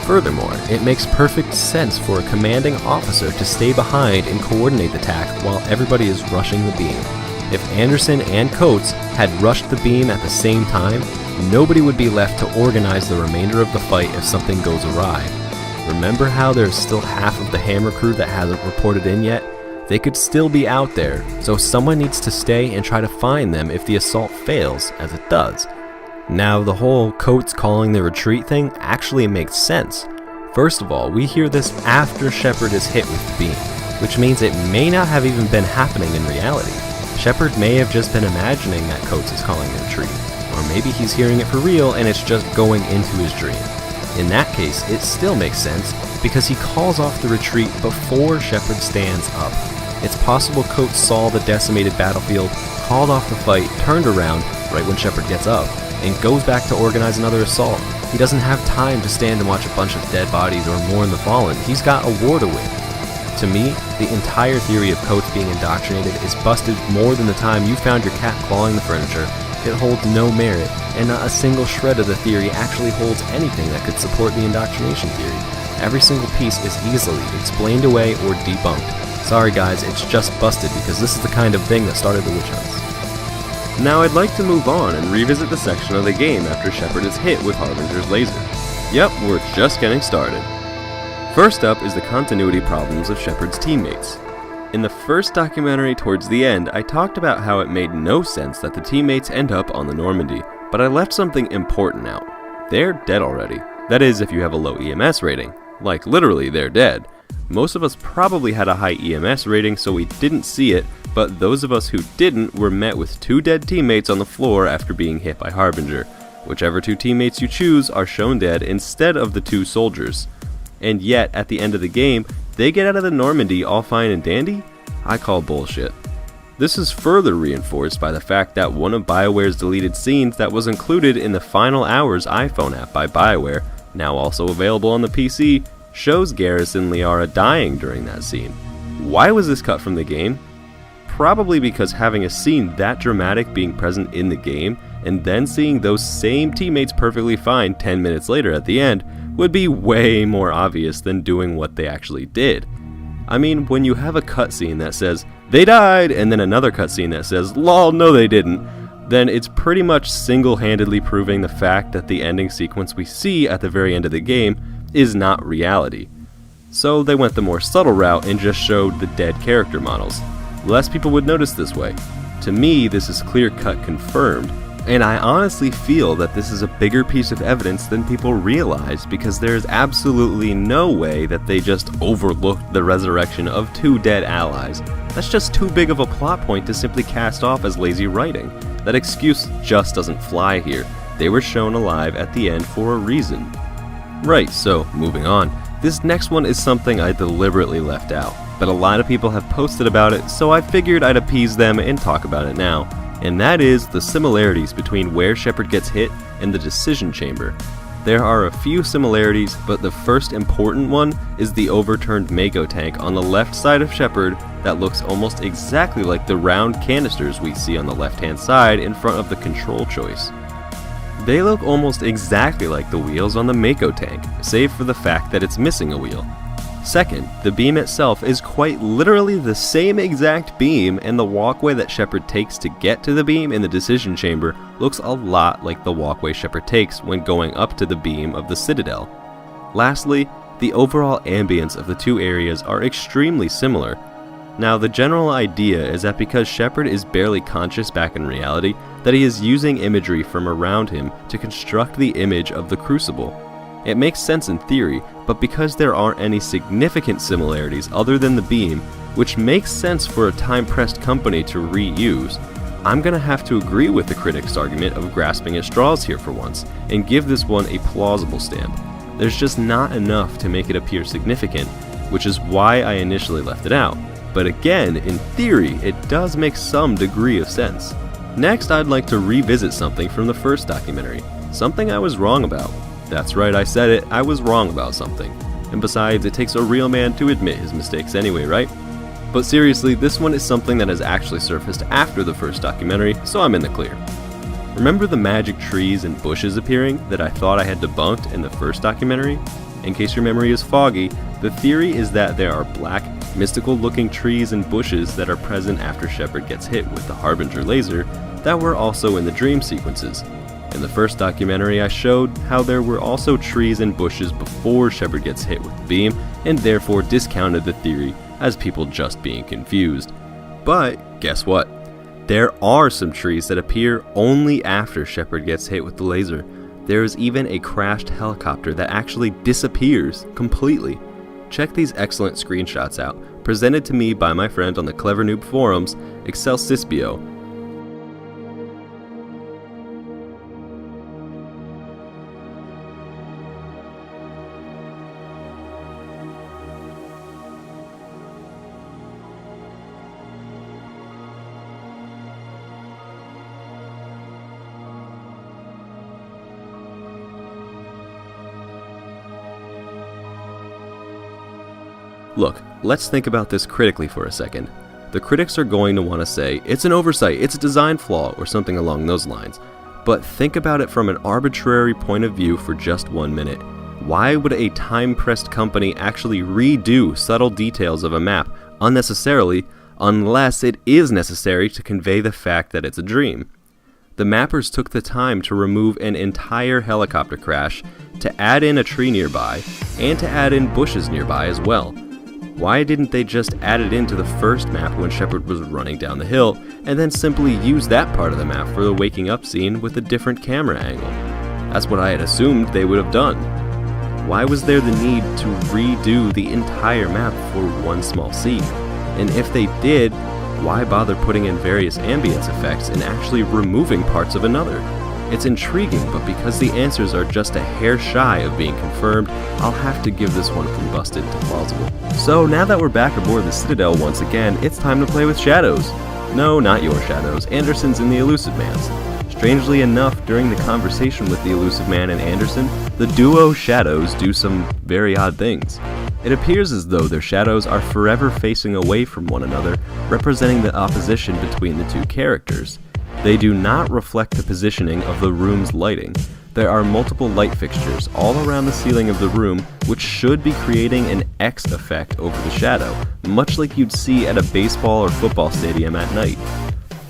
Furthermore, it makes perfect sense for a commanding officer to stay behind and coordinate the attack while everybody is rushing the beam. If Anderson and Coates had rushed the beam at the same time, nobody would be left to organize the remainder of the fight if something goes awry. Remember how there's still half of the Hammer crew that hasn't reported in yet? They could still be out there, so someone needs to stay and try to find them if the assault fails, as it does. Now, the whole Coates calling the retreat thing actually makes sense. First of all, we hear this after Shepard is hit with the beam, which means it may not have even been happening in reality. Shepard may have just been imagining that Coates is calling the retreat, or maybe he's hearing it for real and it's just going into his dream. In that case, it still makes sense, because he calls off the retreat before Shepard stands up. It's possible Coates saw the decimated battlefield, called off the fight, turned around right when Shepard gets up, and goes back to organize another assault. He doesn't have time to stand and watch a bunch of dead bodies or mourn the fallen. He's got a war to win. To me, the entire theory of Coates being indoctrinated is busted more than the time you found your cat clawing the furniture. It holds no merit, and not a single shred of the theory actually holds anything that could support the indoctrination theory. Every single piece is easily explained away or debunked. Sorry guys, it's just busted because this is the kind of thing that started the witch hunts. Now I'd like to move on and revisit the section of the game after Shepard is hit with Harbinger's laser. Yep, we're just getting started. First up is the continuity problems of Shepard's teammates. In the first documentary towards the end, I talked about how it made no sense that the teammates end up on the Normandy, but I left something important out. They're dead already. That is, if you have a low EMS rating. Like, literally, they're dead. Most of us probably had a high EMS rating, so we didn't see it, but those of us who didn't were met with 2 dead teammates on the floor after being hit by Harbinger. Whichever 2 teammates you choose are shown dead instead of the 2 soldiers. And yet, at the end of the game, they get out of the Normandy all fine and dandy? I call bullshit. This is further reinforced by the fact that one of BioWare's deleted scenes that was included in the Final Hours iPhone app by BioWare, now also available on the PC, shows Garrus and Liara dying during that scene. Why was this cut from the game? Probably because having a scene that dramatic being present in the game, and then seeing those same teammates perfectly fine 10 minutes later at the end, would be way more obvious than doing what they actually did. I mean, when you have a cutscene that says, "They died," and then another cutscene that says, "Lol, no they didn't," then it's pretty much single-handedly proving the fact that the ending sequence we see at the very end of the game is not reality. So they went the more subtle route and just showed the dead character models. Less people would notice this way. To me, this is clear-cut confirmed, and I honestly feel that this is a bigger piece of evidence than people realize, because there is absolutely no way that they just overlooked the resurrection of 2 dead allies. That's just too big of a plot point to simply cast off as lazy writing. That excuse just doesn't fly here. They were shown alive at the end for a reason. Right, so moving on. This next one is something I deliberately left out, but a lot of people have posted about it, so I figured I'd appease them and talk about it now. And that is the similarities between where Shepard gets hit and the decision chamber. There are a few similarities, but the first important one is the overturned Mako tank on the left side of Shepard that looks almost exactly like the round canisters we see on the left-hand side in front of the control choice. They look almost exactly like the wheels on the Mako tank, save for the fact that it's missing a wheel. Second, the beam itself is quite literally the same exact beam, and the walkway that Shepard takes to get to the beam in the decision chamber looks a lot like the walkway Shepard takes when going up to the beam of the Citadel. Lastly, the overall ambience of the two areas are extremely similar. Now, the general idea is that because Shepard is barely conscious back in reality, that he is using imagery from around him to construct the image of the Crucible. It makes sense in theory, but because there aren't any significant similarities other than the beam, which makes sense for a time-pressed company to reuse, I'm gonna have to agree with the critics' argument of grasping at straws here for once, and give this one a plausible stamp. There's just not enough to make it appear significant, which is why I initially left it out. But again, in theory, it does make some degree of sense. Next, I'd like to revisit something from the first documentary, something I was wrong about. That's right, I said it, I was wrong about something. And besides, it takes a real man to admit his mistakes anyway, right? But seriously, this one is something that has actually surfaced after the first documentary, so I'm in the clear. Remember the magic trees and bushes appearing that I thought I had debunked in the first documentary? In case your memory is foggy, the theory is that there are black, mystical-looking trees and bushes that are present after Shepard gets hit with the Harbinger laser that were also in the dream sequences. In the first documentary, I showed how there were also trees and bushes before Shepard gets hit with the beam, and therefore discounted the theory as people just being confused. But guess what? There are some trees that appear only after Shepard gets hit with the laser. There is even a crashed helicopter that actually disappears completely. Check these excellent screenshots out, presented to me by my friend on the CleverNoob forums, Excelsispio. Look, let's think about this critically for a second. The critics are going to want to say, it's an oversight, it's a design flaw, or something along those lines. But think about it from an arbitrary point of view for just 1 minute. Why would a time-pressed company actually redo subtle details of a map unnecessarily, unless it is necessary to convey the fact that it's a dream? The mappers took the time to remove an entire helicopter crash, to add in a tree nearby, and to add in bushes nearby as well. Why didn't they just add it into the first map when Shepard was running down the hill, and then simply use that part of the map for the waking up scene with a different camera angle? That's what I had assumed they would have done. Why was there the need to redo the entire map for one small scene? And if they did, why bother putting in various ambience effects and actually removing parts of another? It's intriguing, but because the answers are just a hair shy of being confirmed, I'll have to give this one from busted to plausible. So now that we're back aboard the Citadel once again, it's time to play with shadows. No, not your shadows, Anderson's and the Elusive Man's. Strangely enough, during the conversation with the Elusive Man and Anderson, the duo shadows do some very odd things. It appears as though their shadows are forever facing away from one another, representing the opposition between the two characters. They do not reflect the positioning of the room's lighting. There are multiple light fixtures all around the ceiling of the room, which should be creating an X effect over the shadow, much like you'd see at a baseball or football stadium at night.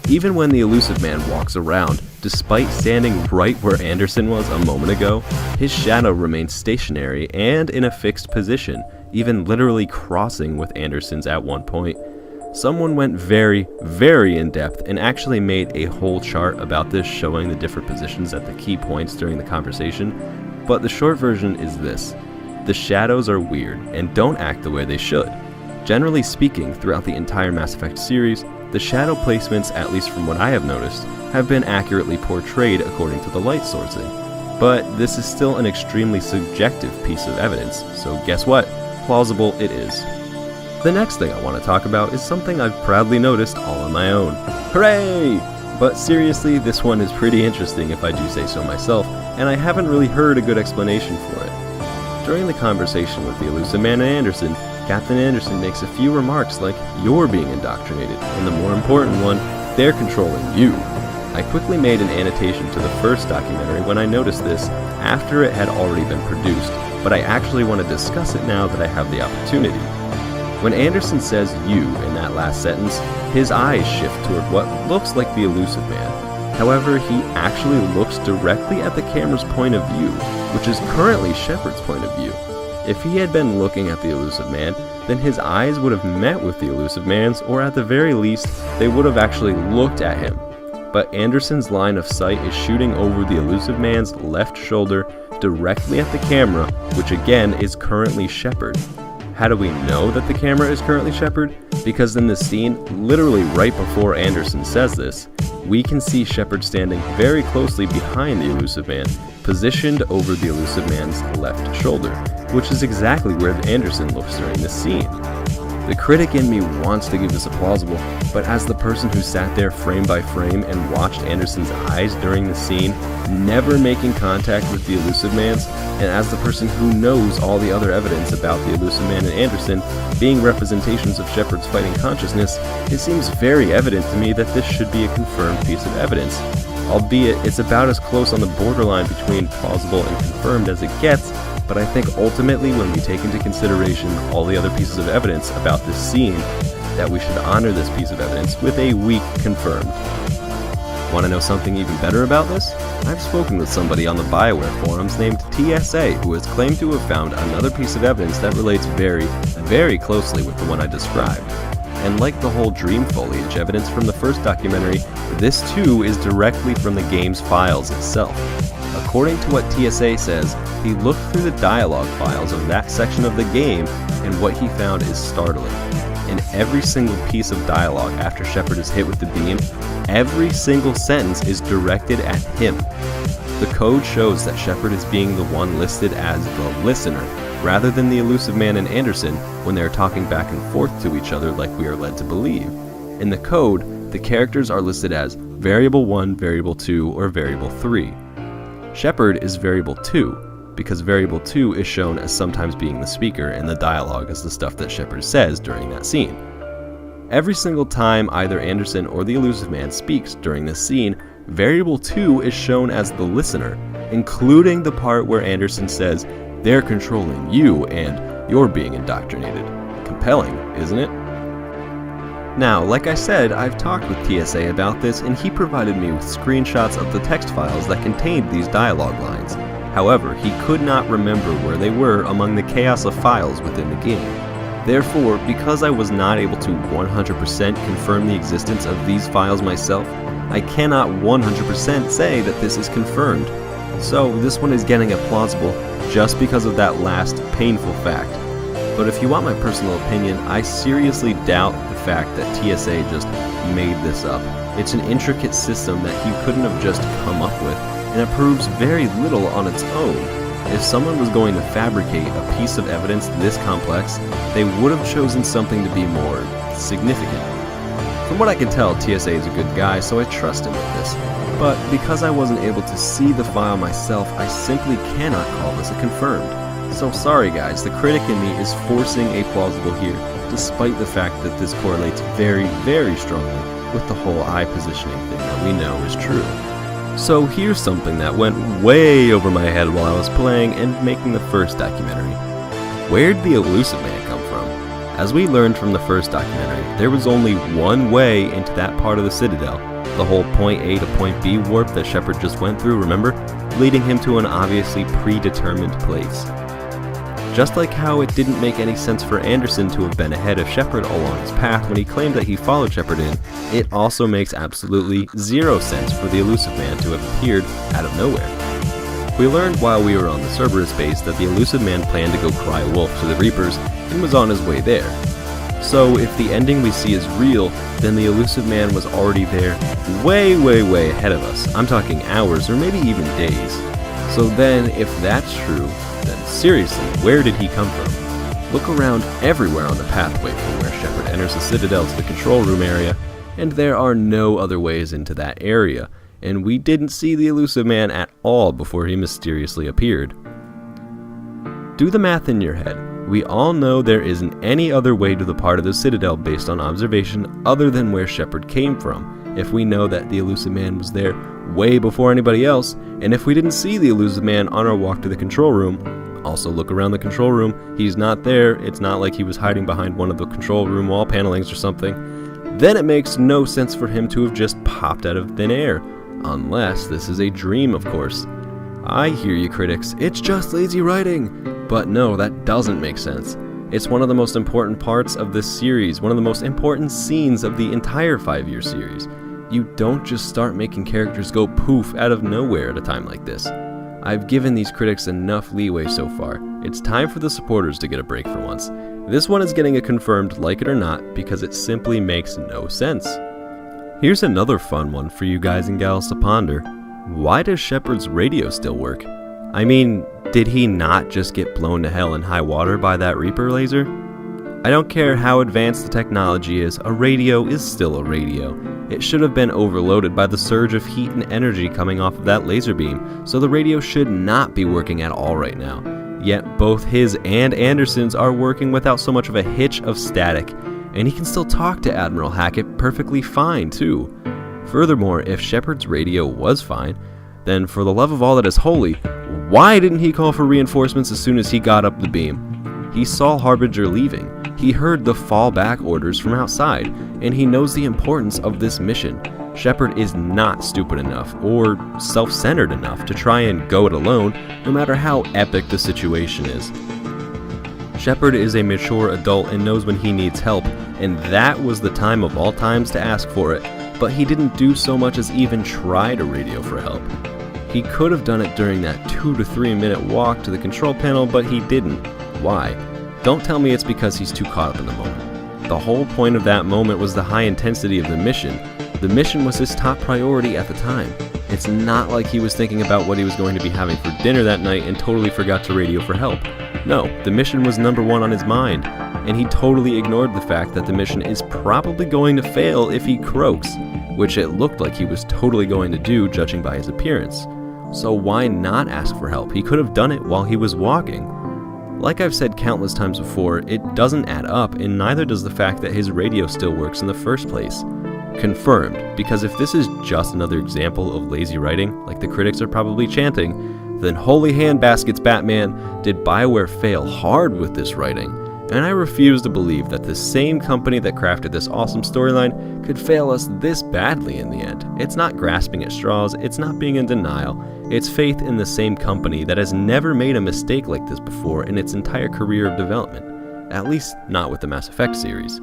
Even when the Elusive Man walks around, despite standing right where Anderson was a moment ago, his shadow remains stationary and in a fixed position, even literally crossing with Anderson's at one point. Someone went very, very in-depth and actually made a whole chart about this showing the different positions at the key points during the conversation, but the short version is this. The shadows are weird and don't act the way they should. Generally speaking, throughout the entire Mass Effect series, the shadow placements, at least from what I have noticed, have been accurately portrayed according to the light sourcing. But this is still an extremely subjective piece of evidence, so guess what? Plausible it is. The next thing I want to talk about is something I've proudly noticed all on my own. Hooray! But seriously, this one is pretty interesting if I do say so myself, and I haven't really heard a good explanation for it. During the conversation with the Elusive Man and Anderson, Captain Anderson makes a few remarks like, "You're being indoctrinated," and the more important one, "They're controlling you." I quickly made an annotation to the first documentary when I noticed this after it had already been produced, but I actually want to discuss it now that I have the opportunity. When Anderson says "you" in that last sentence, his eyes shift toward what looks like the elusive man. However, he actually looks directly at the camera's point of view, which is currently Shepard's point of view. If he had been looking at the elusive man, then his eyes would have met with the elusive man's, or at the very least, they would have actually looked at him. But Anderson's line of sight is shooting over the elusive man's left shoulder directly at the camera, which again is currently Shepard. How do we know that the camera is currently Shepard? Because in the scene, literally right before Anderson says this, we can see Shepard standing very closely behind the elusive man, positioned over the elusive man's left shoulder, which is exactly where Anderson looks during this scene. The critic in me wants to give this a plausible, but as the person who sat there frame by frame and watched Anderson's eyes during the scene, never making contact with the elusive man's, and as the person who knows all the other evidence about the elusive man and Anderson being representations of Shepard's fighting consciousness, it seems very evident to me that this should be a confirmed piece of evidence. Albeit, it's about as close on the borderline between plausible and confirmed as it gets, but I think ultimately when we take into consideration all the other pieces of evidence about this scene, that we should honor this piece of evidence with a weak confirmed. Want to know something even better about this? I've spoken with somebody on the BioWare forums named TSA who has claimed to have found another piece of evidence that relates very, very closely with the one I described. And like the whole dream foliage evidence from the first documentary, this too is directly from the game's files itself. According to what TSA says, he looked through the dialogue files of that section of the game, and what he found is startling. In every single piece of dialogue after Shepard is hit with the beam, every single sentence is directed at him. The code shows that Shepard is being the one listed as the listener, rather than the elusive man and Anderson when they are talking back and forth to each other like we are led to believe. In the code, the characters are listed as variable 1, variable 2, or variable 3. Shepard is variable 2, because variable 2 is shown as sometimes being the speaker and the dialogue is the stuff that Shepard says during that scene. Every single time either Anderson or the elusive man speaks during this scene, variable 2 is shown as the listener, including the part where Anderson says, "They're controlling you and you're being indoctrinated." Compelling, isn't it? Now, like I said, I've talked with TSA about this and he provided me with screenshots of the text files that contained these dialogue lines. However, he could not remember where they were among the chaos of files within the game. Therefore, because I was not able to 100% confirm the existence of these files myself, I cannot 100% say that this is confirmed. So this one is getting a plausible just because of that last painful fact. But if you want my personal opinion, I seriously doubt the fact that TSA just made this up. It's an intricate system that he couldn't have just come up with, and it proves very little on its own. If someone was going to fabricate a piece of evidence this complex, they would have chosen something to be more significant. From what I can tell, TSA is a good guy, so I trust him with this. But because I wasn't able to see the file myself, I simply cannot call this a confirmed. So sorry guys, the critic in me is forcing a plausible here, despite the fact that this correlates very, very strongly with the whole eye positioning thing that we know is true. So here's something that went way over my head while I was playing and making the first documentary. Where'd the elusive man come from? As we learned from the first documentary, there was only one way into that part of the Citadel, the whole point A to point B warp that Shepard just went through, remember? Leading him to an obviously predetermined place. Just like how it didn't make any sense for Anderson to have been ahead of Shepard along his path when he claimed that he followed Shepard in, it also makes absolutely zero sense for the elusive man to have appeared out of nowhere. We learned while we were on the Cerberus base that the elusive man planned to go cry wolf to the Reapers and was on his way there. So if the ending we see is real, then the elusive man was already there way, way, way ahead of us. I'm talking hours or maybe even days. So then, if that's true, then seriously, where did he come from? Look around everywhere on the pathway from where Shepard enters the Citadel to the control room area, and there are no other ways into that area, and we didn't see the elusive man at all before he mysteriously appeared. Do the math in your head. We all know there isn't any other way to the part of the Citadel based on observation other than where Shepard came from, if we know that the elusive man was there way before anybody else, and if we didn't see the elusive man on our walk to the control room, Also look around the control room. He's not there. It's not like he was hiding behind one of the control room wall panelings or something. Then it makes no sense for him to have just popped out of thin air. Unless this is a dream, of course. I hear you, critics. It's just lazy writing. But no, that doesn't make sense. It's one of the most important parts of this series, one of the most important scenes of the entire 5-year series. You don't just start making characters go poof out of nowhere at a time like this. I've given these critics enough leeway so far. It's time for the supporters to get a break for once. This one is getting a confirmed like it or not because it simply makes no sense. Here's another fun one for you guys and gals to ponder. Why does Shepard's radio still work? I mean, did he not just get blown to hell in high water by that Reaper laser? I don't care how advanced the technology is, a radio is still a radio. It should have been overloaded by the surge of heat and energy coming off of that laser beam, so the radio should not be working at all right now. Yet both his and Anderson's are working without so much of a hitch of static, and he can still talk to Admiral Hackett perfectly fine too. Furthermore, if Shepard's radio was fine, then for the love of all that is holy, why didn't he call for reinforcements as soon as he got up the beam? He saw Harbinger leaving. He heard the fallback orders from outside, and he knows the importance of this mission. Shepard is not stupid enough or self-centered enough to try and go it alone, no matter how epic the situation is. Shepard is a mature adult and knows when he needs help, and that was the time of all times to ask for it, but he didn't do so much as even try to radio for help. He could have done it during that 2 to 3 minute walk to the control panel, but he didn't. Why? Don't tell me it's because he's too caught up in the moment. The whole point of that moment was the high intensity of the mission. The mission was his top priority at the time. It's not like he was thinking about what he was going to be having for dinner that night and totally forgot to radio for help. No, the mission was number one on his mind, and he totally ignored the fact that the mission is probably going to fail if he croaks, which it looked like he was totally going to do judging by his appearance. So why not ask for help? He could have done it while he was walking. Like I've said countless times before, it doesn't add up, and neither does the fact that his radio still works in the first place. Confirmed, because if this is just another example of lazy writing, like the critics are probably chanting, then holy handbaskets, Batman, did BioWare fail hard with this writing. And I refuse to believe that the same company that crafted this awesome storyline could fail us this badly in the end. It's not grasping at straws, it's not being in denial, it's faith in the same company that has never made a mistake like this before in its entire career of development. At least not with the Mass Effect series.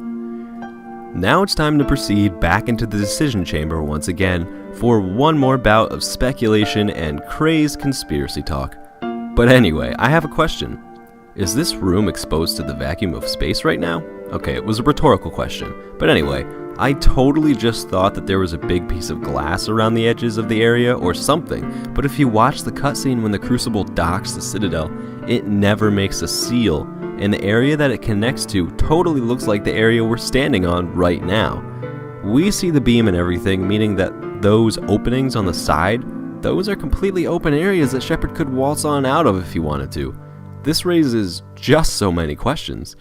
Now it's time to proceed back into the decision chamber once again for one more bout of speculation and crazed conspiracy talk. But anyway, I have a question. Is this room exposed to the vacuum of space right now? Okay, it was a rhetorical question. But anyway, I totally just thought that there was a big piece of glass around the edges of the area or something, but if you watch the cutscene when the Crucible docks the Citadel, it never makes a seal, and the area that it connects to totally looks like the area we're standing on right now. We see the beam and everything, meaning that those openings on the side, those are completely open areas that Shepard could waltz on out of if he wanted to. This raises just so many questions.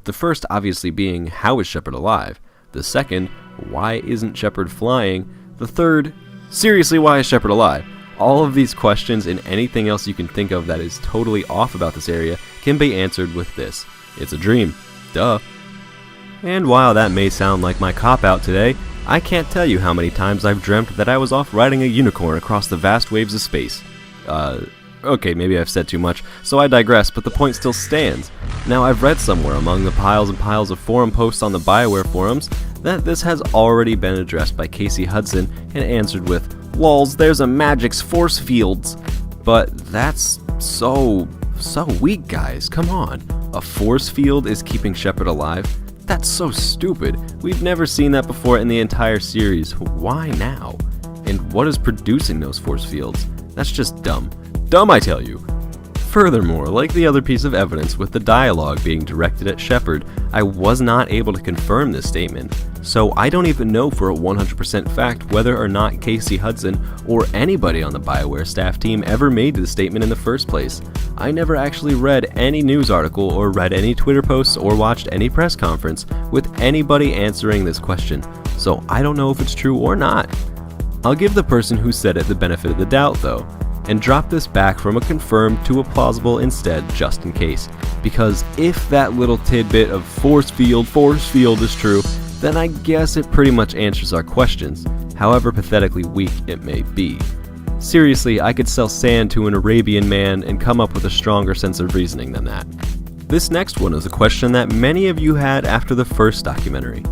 The first obviously being, how is Shepard alive? The second, why isn't Shepard flying? The third, seriously, why is Shepard alive? All of these questions and anything else you can think of that is totally off about this area can be answered with this. It's a dream. Duh. And while that may sound like my cop-out today, I can't tell you how many times I've dreamt that I was off riding a unicorn across the vast waves of space. Okay, maybe I've said too much, so I digress, but the point still stands. Now, I've read somewhere among the piles and piles of forum posts on the BioWare forums that this has already been addressed by Casey Hudson and answered with, "Lols, there's a magic's force fields." But that's so weak, guys, come on. A force field is keeping Shepard alive? That's so stupid. We've never seen that before in the entire series. Why now? And what is producing those force fields? That's just dumb. Dumb, I tell you. Furthermore, like the other piece of evidence with the dialogue being directed at Shepard, I was not able to confirm this statement, so I don't even know for a 100% fact whether or not Casey Hudson or anybody on the BioWare staff team ever made the statement in the first place. I never actually read any news article or read any Twitter posts or watched any press conference with anybody answering this question, so I don't know if it's true or not. I'll give the person who said it the benefit of the doubt though, and drop this back from a confirmed to a plausible instead, just in case. Because if that little tidbit of force field is true, then I guess it pretty much answers our questions, however pathetically weak it may be. Seriously, I could sell sand to an Arabian man and come up with a stronger sense of reasoning than that. This next one is a question that many of you had after the first documentary.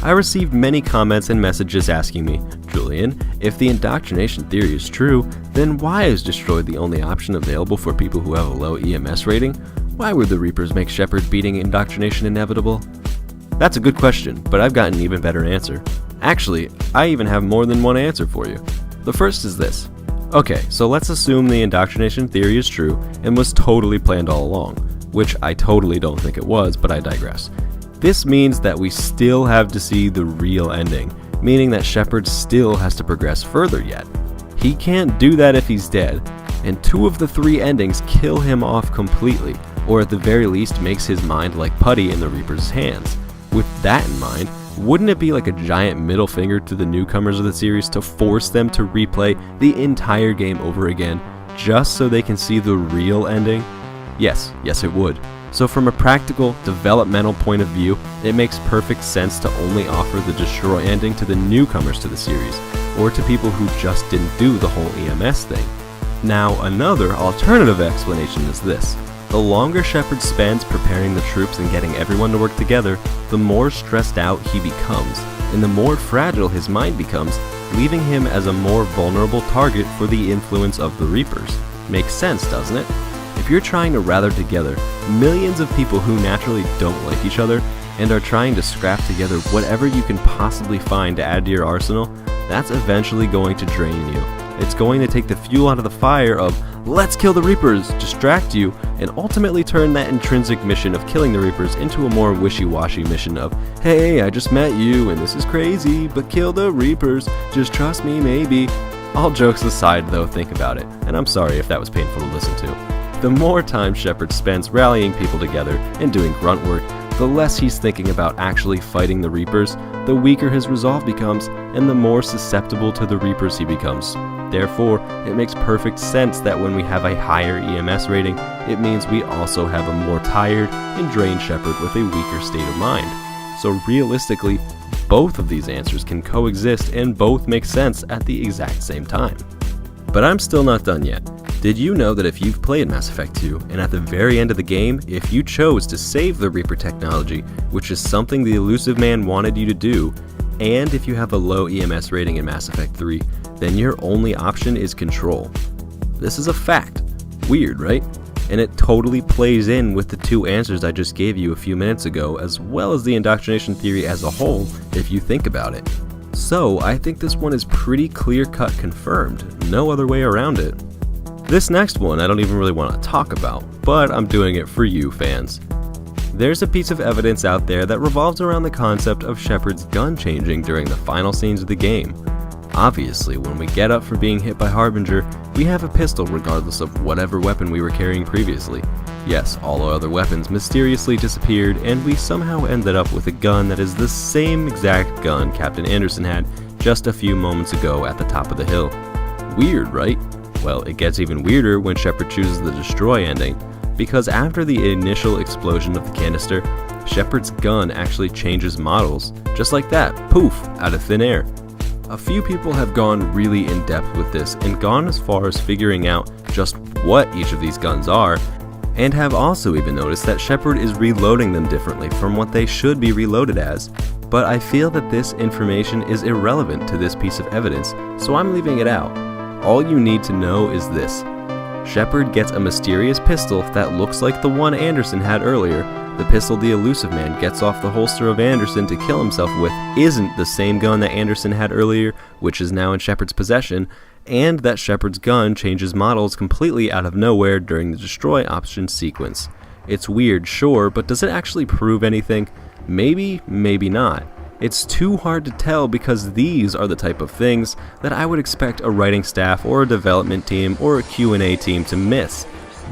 I received many comments and messages asking me, Julian, if the indoctrination theory is true, then why is destroyed the only option available for people who have a low EMS rating? Why would the Reapers make Shepard beating indoctrination inevitable? That's a good question, but I've got an even better answer. Actually, I even have more than one answer for you. The first is this. Okay, so let's assume the indoctrination theory is true and was totally planned all along, which I totally don't think it was, but I digress. This means that we still have to see the real ending, meaning that Shepard still has to progress further yet. He can't do that if he's dead, and 2 of the 3 endings kill him off completely, or at the very least makes his mind like putty in the Reaper's hands. With that in mind, wouldn't it be like a giant middle finger to the newcomers of the series to force them to replay the entire game over again, just so they can see the real ending? Yes, it would. So from a practical, developmental point of view, it makes perfect sense to only offer the destroy ending to the newcomers to the series, or to people who just didn't do the whole EMS thing. Now, another alternative explanation is this. The longer Shepard spends preparing the troops and getting everyone to work together, the more stressed out he becomes, and the more fragile his mind becomes, leaving him as a more vulnerable target for the influence of the Reapers. Makes sense, doesn't it? If you're trying to rally together millions of people who naturally don't like each other, and are trying to scrap together whatever you can possibly find to add to your arsenal, that's eventually going to drain you. It's going to take the fuel out of the fire of, let's kill the Reapers, distract you, and ultimately turn that intrinsic mission of killing the Reapers into a more wishy-washy mission of, hey, I just met you and this is crazy, but kill the Reapers, just trust me maybe. All jokes aside though, think about it, and I'm sorry if that was painful to listen to. The more time Shepard spends rallying people together and doing grunt work, the less he's thinking about actually fighting the Reapers, the weaker his resolve becomes, and the more susceptible to the Reapers he becomes. Therefore, it makes perfect sense that when we have a higher EMS rating, it means we also have a more tired and drained Shepard with a weaker state of mind. So realistically, both of these answers can coexist and both make sense at the exact same time. But I'm still not done yet. Did you know that if you've played Mass Effect 2, and at the very end of the game, if you chose to save the Reaper technology, which is something the Elusive Man wanted you to do, and if you have a low EMS rating in Mass Effect 3, then your only option is control. This is a fact. Weird, right? And it totally plays in with the 2 answers I just gave you a few minutes ago, as well as the indoctrination theory as a whole, if you think about it. So, I think this one is pretty clear-cut confirmed, no other way around it. This next one I don't even really want to talk about, but I'm doing it for you fans. There's a piece of evidence out there that revolves around the concept of Shepard's gun changing during the final scenes of the game. Obviously, when we get up for being hit by Harbinger, we have a pistol regardless of whatever weapon we were carrying previously. Yes, all our other weapons mysteriously disappeared, and we somehow ended up with a gun that is the same exact gun Captain Anderson had just a few moments ago at the top of the hill. Weird, right? Well, it gets even weirder when Shepard chooses the destroy ending, because after the initial explosion of the canister, Shepard's gun actually changes models, just like that, poof, out of thin air. A few people have gone really in depth with this and gone as far as figuring out just what each of these guns are, and have also even noticed that Shepard is reloading them differently from what they should be reloaded as. But I feel that this information is irrelevant to this piece of evidence, so I'm leaving it out. All you need to know is this. Shepard gets a mysterious pistol that looks like the one Anderson had earlier. The pistol the Elusive Man gets off the holster of Anderson to kill himself with isn't the same gun that Anderson had earlier, which is now in Shepard's possession, and that Shepard's gun changes models completely out of nowhere during the destroy option sequence. It's weird, sure, but does it actually prove anything? Maybe, maybe not. It's too hard to tell because these are the type of things that I would expect a writing staff or a development team or a Q&A team to miss.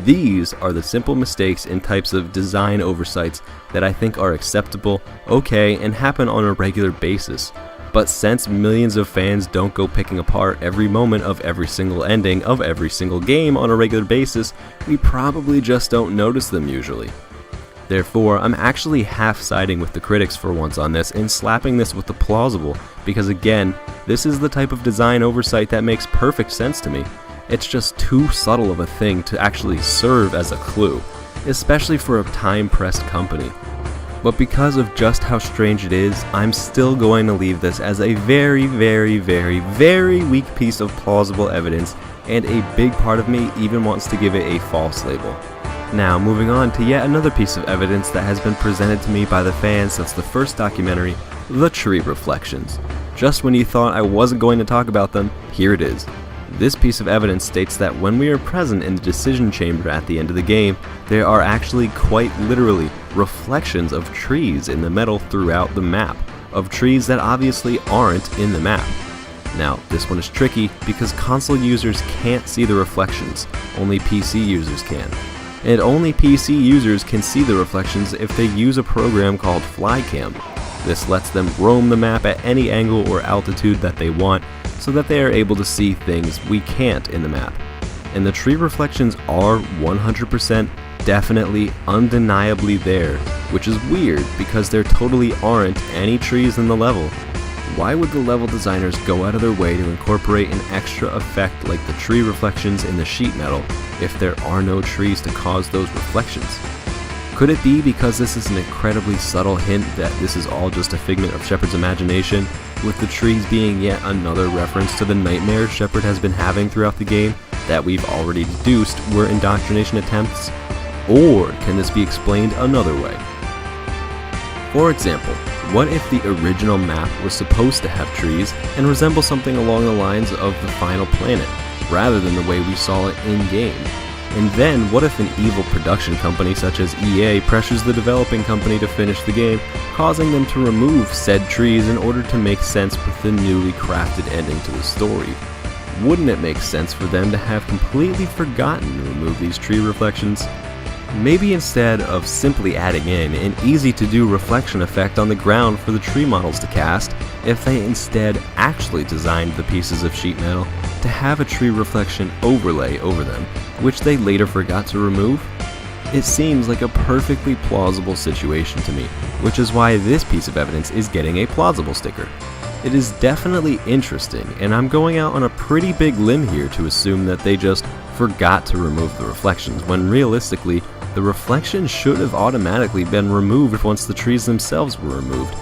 These are the simple mistakes and types of design oversights that I think are acceptable, okay, and happen on a regular basis. But since millions of fans don't go picking apart every moment of every single ending of every single game on a regular basis, we probably just don't notice them usually. Therefore, I'm actually half siding with the critics for once on this and slapping this with the plausible, because again, this is the type of design oversight that makes perfect sense to me. It's just too subtle of a thing to actually serve as a clue, especially for a time-pressed company. But because of just how strange it is, I'm still going to leave this as a very, very, very, very weak piece of plausible evidence, and a big part of me even wants to give it a false label. Now, moving on to yet another piece of evidence that has been presented to me by the fans since the first documentary, the tree reflections. Just when you thought I wasn't going to talk about them, here it is. This piece of evidence states that when we are present in the decision chamber at the end of the game, there are actually quite literally reflections of trees in the metal throughout the map, of trees that obviously aren't in the map. Now, this one is tricky because console users can't see the reflections, only PC users can. And only PC users can see the reflections if they use a program called Flycam. This lets them roam the map at any angle or altitude that they want, so that they are able to see things we can't in the map. And the tree reflections are 100% definitely, undeniably there, which is weird because there totally aren't any trees in the level. Why would the level designers go out of their way to incorporate an extra effect like the tree reflections in the sheet metal if there are no trees to cause those reflections? Could it be because this is an incredibly subtle hint that this is all just a figment of Shepard's imagination, with the trees being yet another reference to the nightmares Shepard has been having throughout the game that we've already deduced were indoctrination attempts? Or can this be explained another way? For example, what if the original map was supposed to have trees and resemble something along the lines of the final planet, rather than the way we saw it in-game? And then what if an evil production company such as EA pressures the developing company to finish the game, causing them to remove said trees in order to make sense with the newly crafted ending to the story? Wouldn't it make sense for them to have completely forgotten to remove these tree reflections? Maybe instead of simply adding in an easy-to-do reflection effect on the ground for the tree models to cast, if they instead actually designed the pieces of sheet metal to have a tree reflection overlay over them, which they later forgot to remove? It seems like a perfectly plausible situation to me, which is why this piece of evidence is getting a plausible sticker. It is definitely interesting, and I'm going out on a pretty big limb here to assume that they just forgot to remove the reflections, when realistically, the reflections should have automatically been removed once the trees themselves were removed.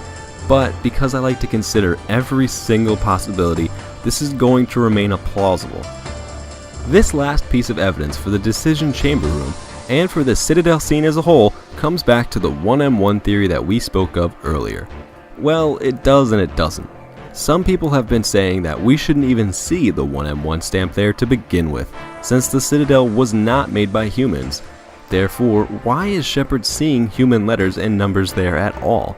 But because I like to consider every single possibility, this is going to remain a plausible. This last piece of evidence for the decision chamber room, and for the Citadel scene as a whole, comes back to the 1M1 theory that we spoke of earlier. Well, it does and it doesn't. Some people have been saying that we shouldn't even see the 1M1 stamp there to begin with, since the Citadel was not made by humans. Therefore, why is Shepard seeing human letters and numbers there at all?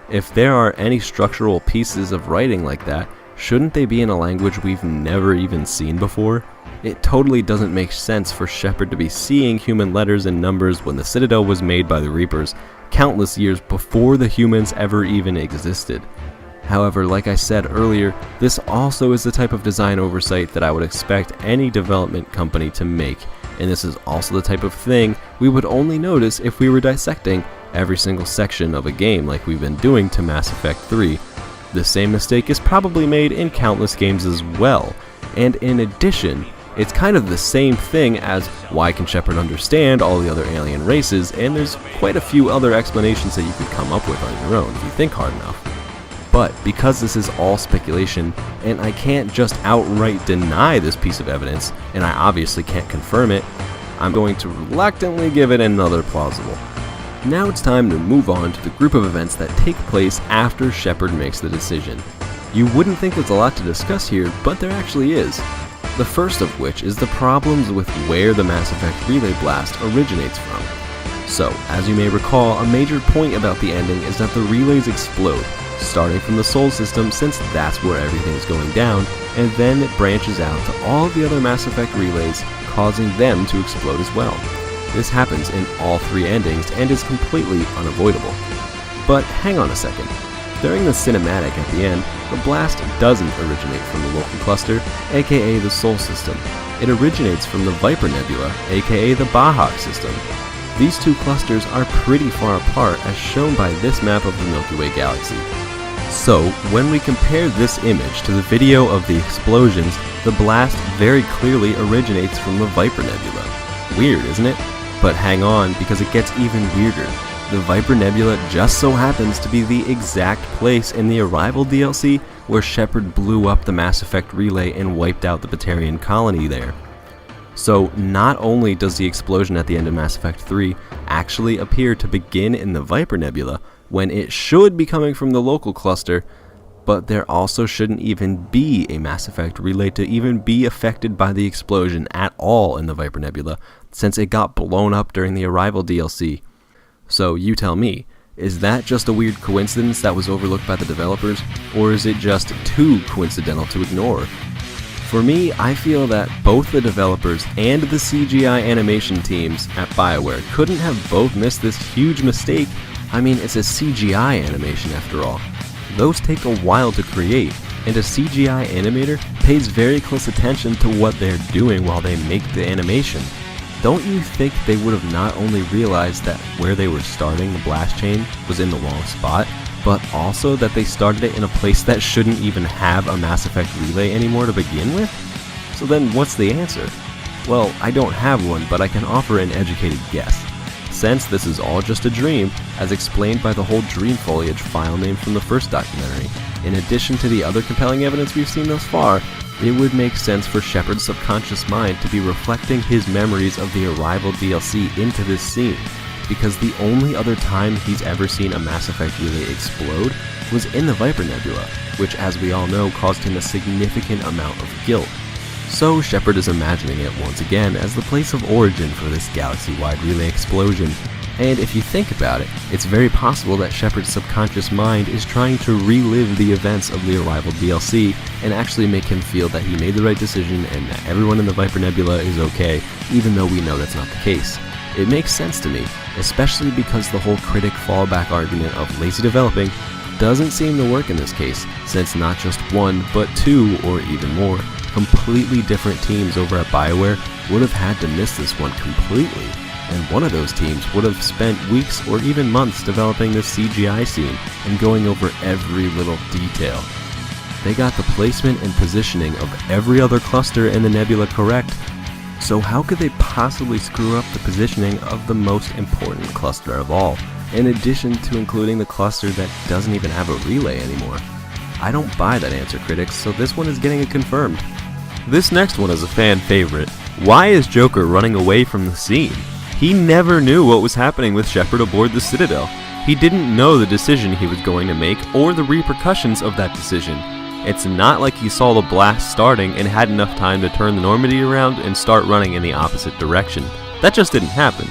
If there are any structural pieces of writing like that, shouldn't they be in a language we've never even seen before? It totally doesn't make sense for Shepard to be seeing human letters and numbers when the Citadel was made by the Reapers, countless years before the humans ever even existed. However, like I said earlier, this also is the type of design oversight that I would expect any development company to make, and this is also the type of thing we would only notice if we were dissecting every single section of a game like we've been doing to Mass Effect 3. The same mistake is probably made in countless games as well, and in addition, it's kind of the same thing as why can Shepard understand all the other alien races, and there's quite a few other explanations that you could come up with on your own if you think hard enough. But because this is all speculation, and I can't just outright deny this piece of evidence, and I obviously can't confirm it, I'm going to reluctantly give it another plausible. Now it's time to move on to the group of events that take place after Shepard makes the decision. You wouldn't think there's a lot to discuss here, but there actually is. The first of which is the problems with where the Mass Effect Relay Blast originates from. So, as you may recall, a major point about the ending is that the relays explode, starting from the Sol system since that's where everything is going down, and then it branches out to all the other Mass Effect relays, causing them to explode as well. This happens in all three endings and is completely unavoidable. But hang on a second. During the cinematic at the end, the blast doesn't originate from the local cluster, aka the Sol system. It originates from the Viper Nebula, aka the Bahak system. These two clusters are pretty far apart as shown by this map of the Milky Way galaxy. So, when we compare this image to the video of the explosions, the blast very clearly originates from the Viper Nebula. Weird, isn't it? But hang on, because it gets even weirder. The Viper Nebula just so happens to be the exact place in the Arrival DLC where Shepard blew up the Mass Effect relay and wiped out the Batarian colony there. So not only does the explosion at the end of Mass Effect 3 actually appear to begin in the Viper Nebula when it should be coming from the local cluster, but there also shouldn't even be a Mass Effect relay to even be affected by the explosion at all in the Viper Nebula, since it got blown up during the Arrival DLC. So you tell me, is that just a weird coincidence that was overlooked by the developers, or is it just too coincidental to ignore? For me, I feel that both the developers and the CGI animation teams at BioWare couldn't have both missed this huge mistake. I mean, it's a CGI animation after all. Those take a while to create, and a CGI animator pays very close attention to what they're doing while they make the animation. Don't you think they would have not only realized that where they were starting the blast chain was in the wrong spot, but also that they started it in a place that shouldn't even have a Mass Effect relay anymore to begin with? So then what's the answer? Well, I don't have one, but I can offer an educated guess. Since this is all just a dream, as explained by the whole Dream Foliage file name from the first documentary, in addition to the other compelling evidence we've seen thus far, it would make sense for Shepard's subconscious mind to be reflecting his memories of the Arrival DLC into this scene, because the only other time he's ever seen a Mass Effect relay explode was in the Viper Nebula, which as we all know caused him a significant amount of guilt. So Shepard is imagining it once again as the place of origin for this galaxy-wide relay explosion. And if you think about it, it's very possible that Shepard's subconscious mind is trying to relive the events of the Arrival DLC and actually make him feel that he made the right decision and that everyone in the Viper Nebula is okay, even though we know that's not the case. It makes sense to me, especially because the whole critic fallback argument of lazy developing doesn't seem to work in this case, since not just one, but two, or even more, completely different teams over at BioWare would have had to miss this one completely, and one of those teams would have spent weeks or even months developing this CGI scene and going over every little detail. They got the placement and positioning of every other cluster in the nebula correct, so how could they possibly screw up the positioning of the most important cluster of all, in addition to including the cluster that doesn't even have a relay anymore? I don't buy that answer, critics, so this one is getting it confirmed. This next one is a fan favorite. Why is Joker running away from the scene? He never knew what was happening with Shepard aboard the Citadel. He didn't know the decision he was going to make or the repercussions of that decision. It's not like he saw the blast starting and had enough time to turn the Normandy around and start running in the opposite direction. That just didn't happen.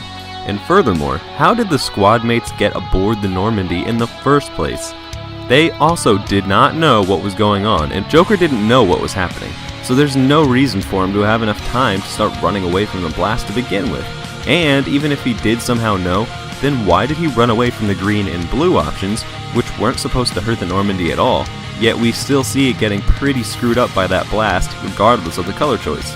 And furthermore, how did the squad mates get aboard the Normandy in the first place? They also did not know what was going on, and Joker didn't know what was happening. So there's no reason for him to have enough time to start running away from the blast to begin with. And even if he did somehow know, then why did he run away from the green and blue options, which weren't supposed to hurt the Normandy at all, yet we still see it getting pretty screwed up by that blast, regardless of the color choice?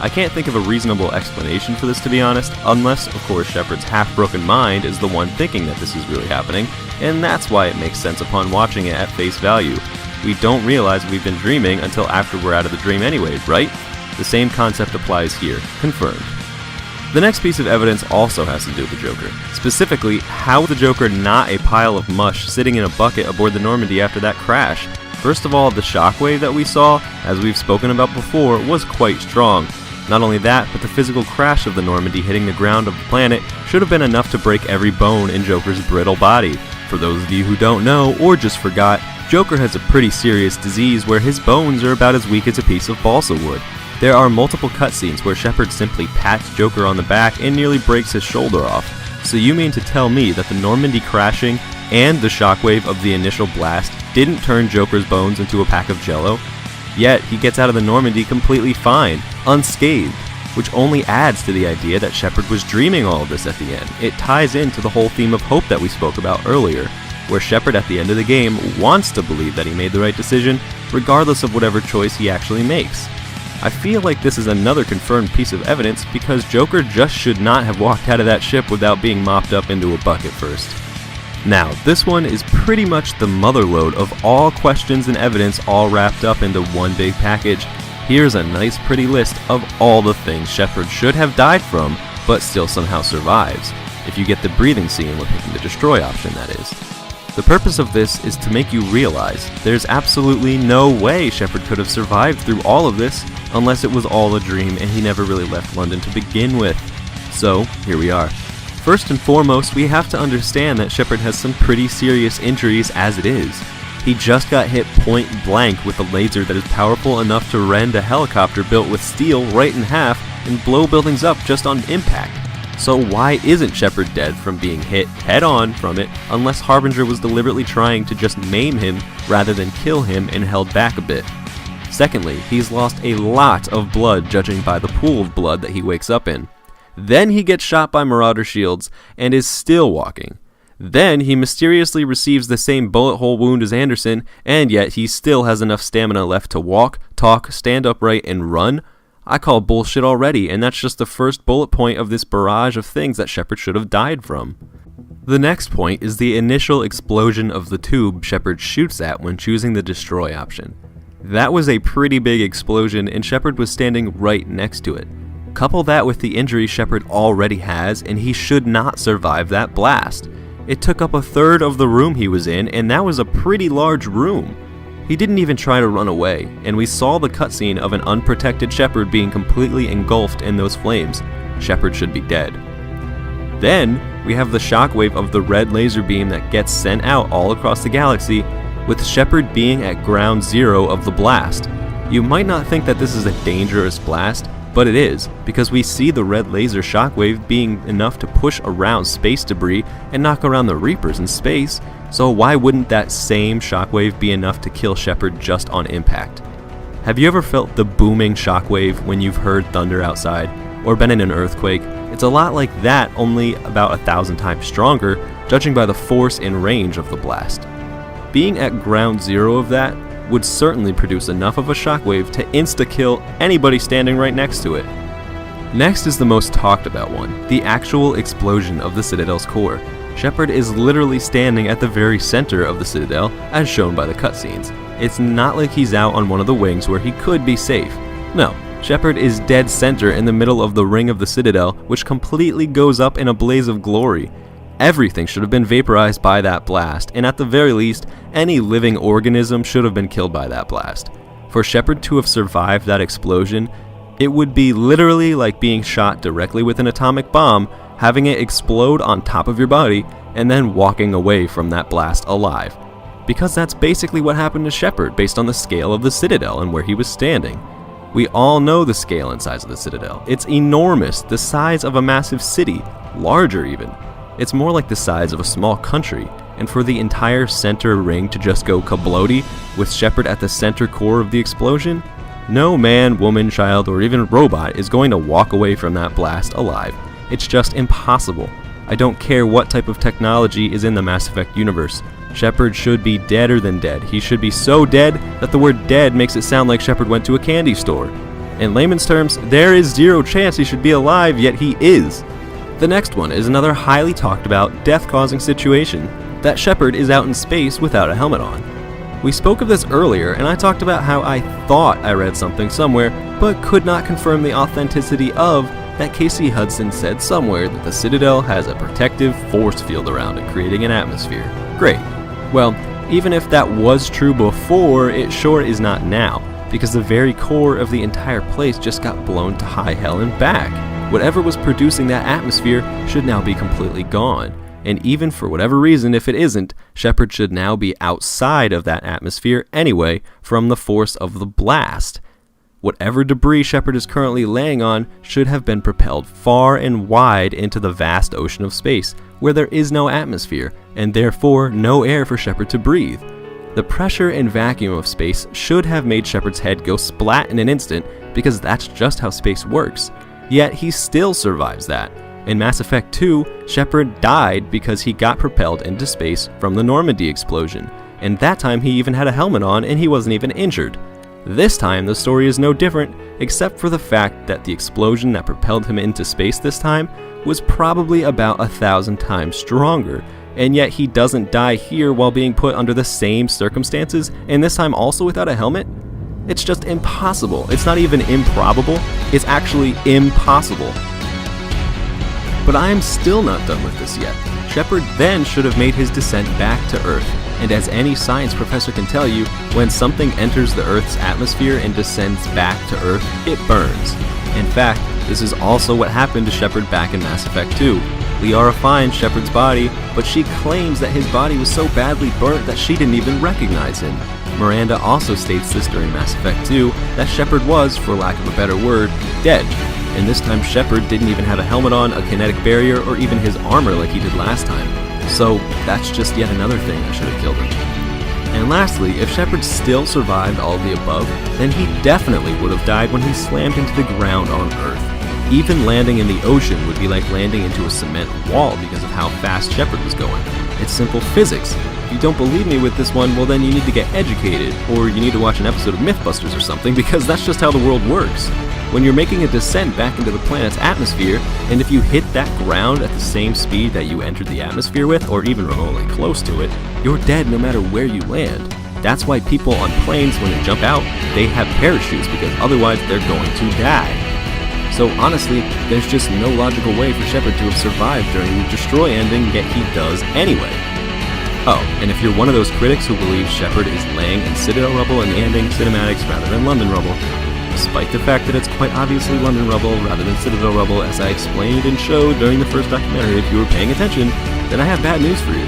I can't think of a reasonable explanation for this, to be honest, unless, of course, Shepard's half-broken mind is the one thinking that this is really happening, and that's why it makes sense upon watching it at face value. We don't realize we've been dreaming until after we're out of the dream anyways, right? The same concept applies here. Confirmed. The next piece of evidence also has to do with the Joker. Specifically, how is the Joker not a pile of mush sitting in a bucket aboard the Normandy after that crash? First of all, the shockwave that we saw, as we've spoken about before, was quite strong. Not only that, but the physical crash of the Normandy hitting the ground of the planet should have been enough to break every bone in Joker's brittle body. For those of you who don't know, or just forgot, Joker has a pretty serious disease where his bones are about as weak as a piece of balsa wood. There are multiple cutscenes where Shepard simply pats Joker on the back and nearly breaks his shoulder off. So you mean to tell me that the Normandy crashing and the shockwave of the initial blast didn't turn Joker's bones into a pack of jello? Yet he gets out of the Normandy completely fine, unscathed, which only adds to the idea that Shepard was dreaming all of this at the end. It ties into the whole theme of hope that we spoke about earlier. where Shepard at the end of the game wants to believe that he made the right decision, regardless of whatever choice he actually makes. I feel like this is another confirmed piece of evidence because Joker just should not have walked out of that ship without being mopped up into a bucket first. Now, this one is pretty much the motherlode of all questions and evidence all wrapped up into one big package. Here's a nice pretty list of all the things Shepard should have died from, but still somehow survives. If you get the breathing scene with picking the destroy option, that is. The purpose of this is to make you realize there's absolutely no way Shepard could have survived through all of this unless it was all a dream and he never really left London to begin with. So, here we are. First and foremost, we have to understand that Shepard has some pretty serious injuries as it is. He just got hit point blank with a laser that is powerful enough to rend a helicopter built with steel right in half and blow buildings up just on impact. So why isn't Shepard dead from being hit head-on from it unless Harbinger was deliberately trying to just maim him rather than kill him and held back a bit? Secondly, he's lost a lot of blood judging by the pool of blood that he wakes up in. Then he gets shot by Marauder shields and is still walking. Then he mysteriously receives the same bullet hole wound as Anderson, and yet he still has enough stamina left to walk, talk, stand upright, and run. I call bullshit already, and that's just the first bullet point of this barrage of things that Shepard should have died from. The next point is the initial explosion of the tube Shepard shoots at when choosing the destroy option. That was a pretty big explosion, and Shepard was standing right next to it. Couple that with the injury Shepard already has, and he should not survive that blast. It took up a third of the room he was in, and that was a pretty large room. He didn't even try to run away, and we saw the cutscene of an unprotected Shepard being completely engulfed in those flames. Shepard should be dead. Then, we have the shockwave of the red laser beam that gets sent out all across the galaxy, with Shepard being at ground zero of the blast. You might not think that this is a dangerous blast, but it is, because we see the red laser shockwave being enough to push around space debris and knock around the Reapers in space, so why wouldn't that same shockwave be enough to kill Shepard just on impact? Have you ever felt the booming shockwave when you've heard thunder outside, or been in an earthquake? It's a lot like that, only about 1,000 times stronger, judging by the force and range of the blast. Being at ground zero of that would certainly produce enough of a shockwave to insta-kill anybody standing right next to it. Next is the most talked about one, the actual explosion of the Citadel's core. Shepard is literally standing at the very center of the Citadel, as shown by the cutscenes. It's not like he's out on one of the wings where he could be safe. No, Shepard is dead center in the middle of the ring of the Citadel, which completely goes up in a blaze of glory. Everything should have been vaporized by that blast, and at the very least, any living organism should have been killed by that blast. For Shepard to have survived that explosion, it would be literally like being shot directly with an atomic bomb, having it explode on top of your body, and then walking away from that blast alive. Because that's basically what happened to Shepard based on the scale of the Citadel and where he was standing. We all know the scale and size of the Citadel. It's enormous, the size of a massive city, larger even. It's more like the size of a small country, and for the entire center ring to just go kablody with Shepard at the center core of the explosion, no man, woman, child, or even robot is going to walk away from that blast alive. It's just impossible. I don't care what type of technology is in the Mass Effect universe. Shepard should be deader than dead. He should be so dead that the word dead makes it sound like Shepard went to a candy store. In layman's terms, there is zero chance he should be alive, yet he is. The next one is another highly talked about death-causing situation, that Shepard is out in space without a helmet on. We spoke of this earlier, and I talked about how I thought I read something somewhere, but could not confirm the authenticity of that Casey Hudson said somewhere that the Citadel has a protective force field around it, creating an atmosphere. Great. Well, even if that was true before, it sure is not now, because the very core of the entire place just got blown to high hell and back. Whatever was producing that atmosphere should now be completely gone. And even for whatever reason, if it isn't, Shepard should now be outside of that atmosphere anyway from the force of the blast. Whatever debris Shepard is currently laying on should have been propelled far and wide into the vast ocean of space, where there is no atmosphere, and therefore no air for Shepard to breathe. The pressure and vacuum of space should have made Shepard's head go splat in an instant, because that's just how space works. Yet he still survives that. In Mass Effect 2, Shepard died because he got propelled into space from the Normandy explosion, and that time he even had a helmet on and he wasn't even injured. This time, the story is no different, except for the fact that the explosion that propelled him into space this time was probably about 1,000 times stronger, and yet he doesn't die here while being put under the same circumstances, and this time also without a helmet? It's just impossible. It's not even improbable, it's actually impossible. But I am still not done with this yet. Shepard then should have made his descent back to Earth, and as any science professor can tell you, when something enters the Earth's atmosphere and descends back to Earth, it burns. In fact, this is also what happened to Shepard back in Mass Effect 2. Liara finds Shepard's body, but she claims that his body was so badly burnt that she didn't even recognize him. Miranda also states this during Mass Effect 2, that Shepard was, for lack of a better word, dead. And this time Shepard didn't even have a helmet on, a kinetic barrier, or even his armor like he did last time. So that's just yet another thing that should have killed him. And lastly, if Shepard still survived all of the above, then he definitely would have died when he slammed into the ground on Earth. Even landing in the ocean would be like landing into a cement wall because of how fast Shepard was going. It's simple physics. If you don't believe me with this one, well then you need to get educated, or you need to watch an episode of Mythbusters or something, because that's just how the world works. When you're making a descent back into the planet's atmosphere, and if you hit that ground at the same speed that you entered the atmosphere with, or even remotely close to it, you're dead no matter where you land. That's why people on planes, when they jump out, they have parachutes, because otherwise they're going to die. So honestly, there's just no logical way for Shepard to have survived during the Destroy ending, yet he does anyway. Oh, and if you're one of those critics who believes Shepard is laying in Citadel rubble in the ending cinematics rather than London rubble, despite the fact that it's quite obviously London rubble rather than Citadel rubble, as I explained and showed during the first documentary if you were paying attention, then I have bad news for you.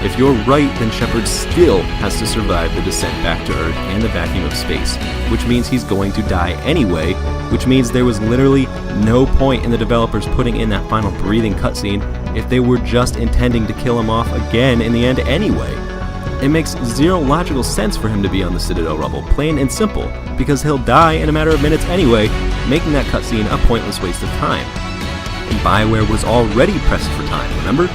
If you're right, then Shepard still has to survive the descent back to Earth and the vacuum of space, which means he's going to die anyway, which means there was literally no point in the developers putting in that final breathing cutscene if they were just intending to kill him off again in the end anyway. It makes zero logical sense for him to be on the Citadel rubble, plain and simple, because he'll die in a matter of minutes anyway, making that cutscene a pointless waste of time. And BioWare was already pressed for time, remember?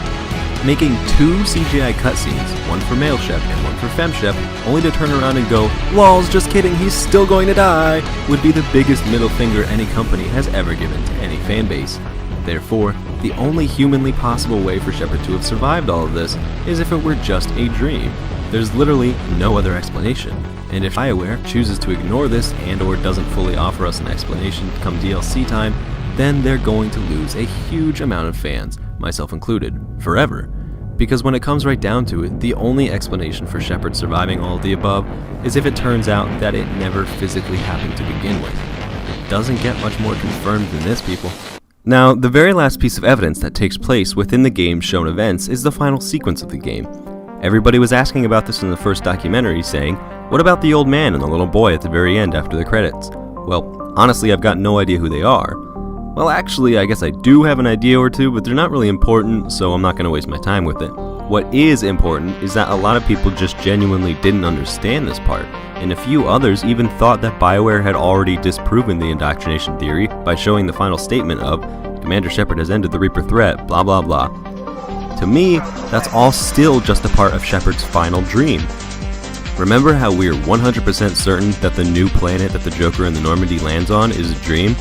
Making 2 CGI cutscenes, one for male Shep and one for femme Shep, only to turn around and go, "Lols, just kidding, he's still going to die," would be the biggest middle finger any company has ever given to any fanbase. Therefore, the only humanly possible way for Shepard to have survived all of this is if it were just a dream. There's literally no other explanation, and if BioWare chooses to ignore this and or doesn't fully offer us an explanation come DLC time, then they're going to lose a huge amount of fans, myself included, forever. Because when it comes right down to it, the only explanation for Shepard surviving all of the above is if it turns out that it never physically happened to begin with. It doesn't get much more confirmed than this, people. Now, the very last piece of evidence that takes place within the game's shown events is the final sequence of the game. Everybody was asking about this in the first documentary, saying, "What about the old man and the little boy at the very end after the credits?" Well, honestly, I've got no idea who they are. Well, actually, I guess I do have an idea or two, but they're not really important, so I'm not going to waste my time with it. What is important is that a lot of people just genuinely didn't understand this part, and a few others even thought that BioWare had already disproven the indoctrination theory by showing the final statement of, "Commander Shepard has ended the Reaper threat, blah blah blah." To me, that's all still just a part of Shepard's final dream. Remember how we're 100% certain that the new planet that the Joker and the Normandy lands on is a dream?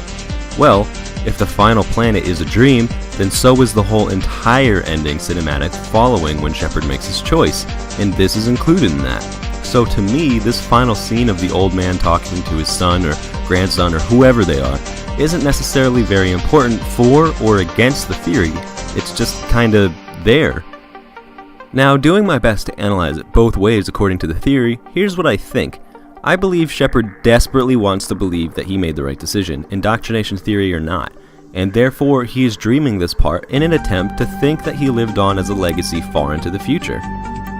Well, if the final planet is a dream, then so is the whole entire ending cinematic following when Shepard makes his choice, and this is included in that. So to me, this final scene of the old man talking to his son or grandson or whoever they are isn't necessarily very important for or against the theory, it's just kinda there. Now, doing my best to analyze it both ways according to the theory, here's what I think. I believe Shepard desperately wants to believe that he made the right decision, indoctrination theory or not, and therefore he is dreaming this part in an attempt to think that he lived on as a legacy far into the future.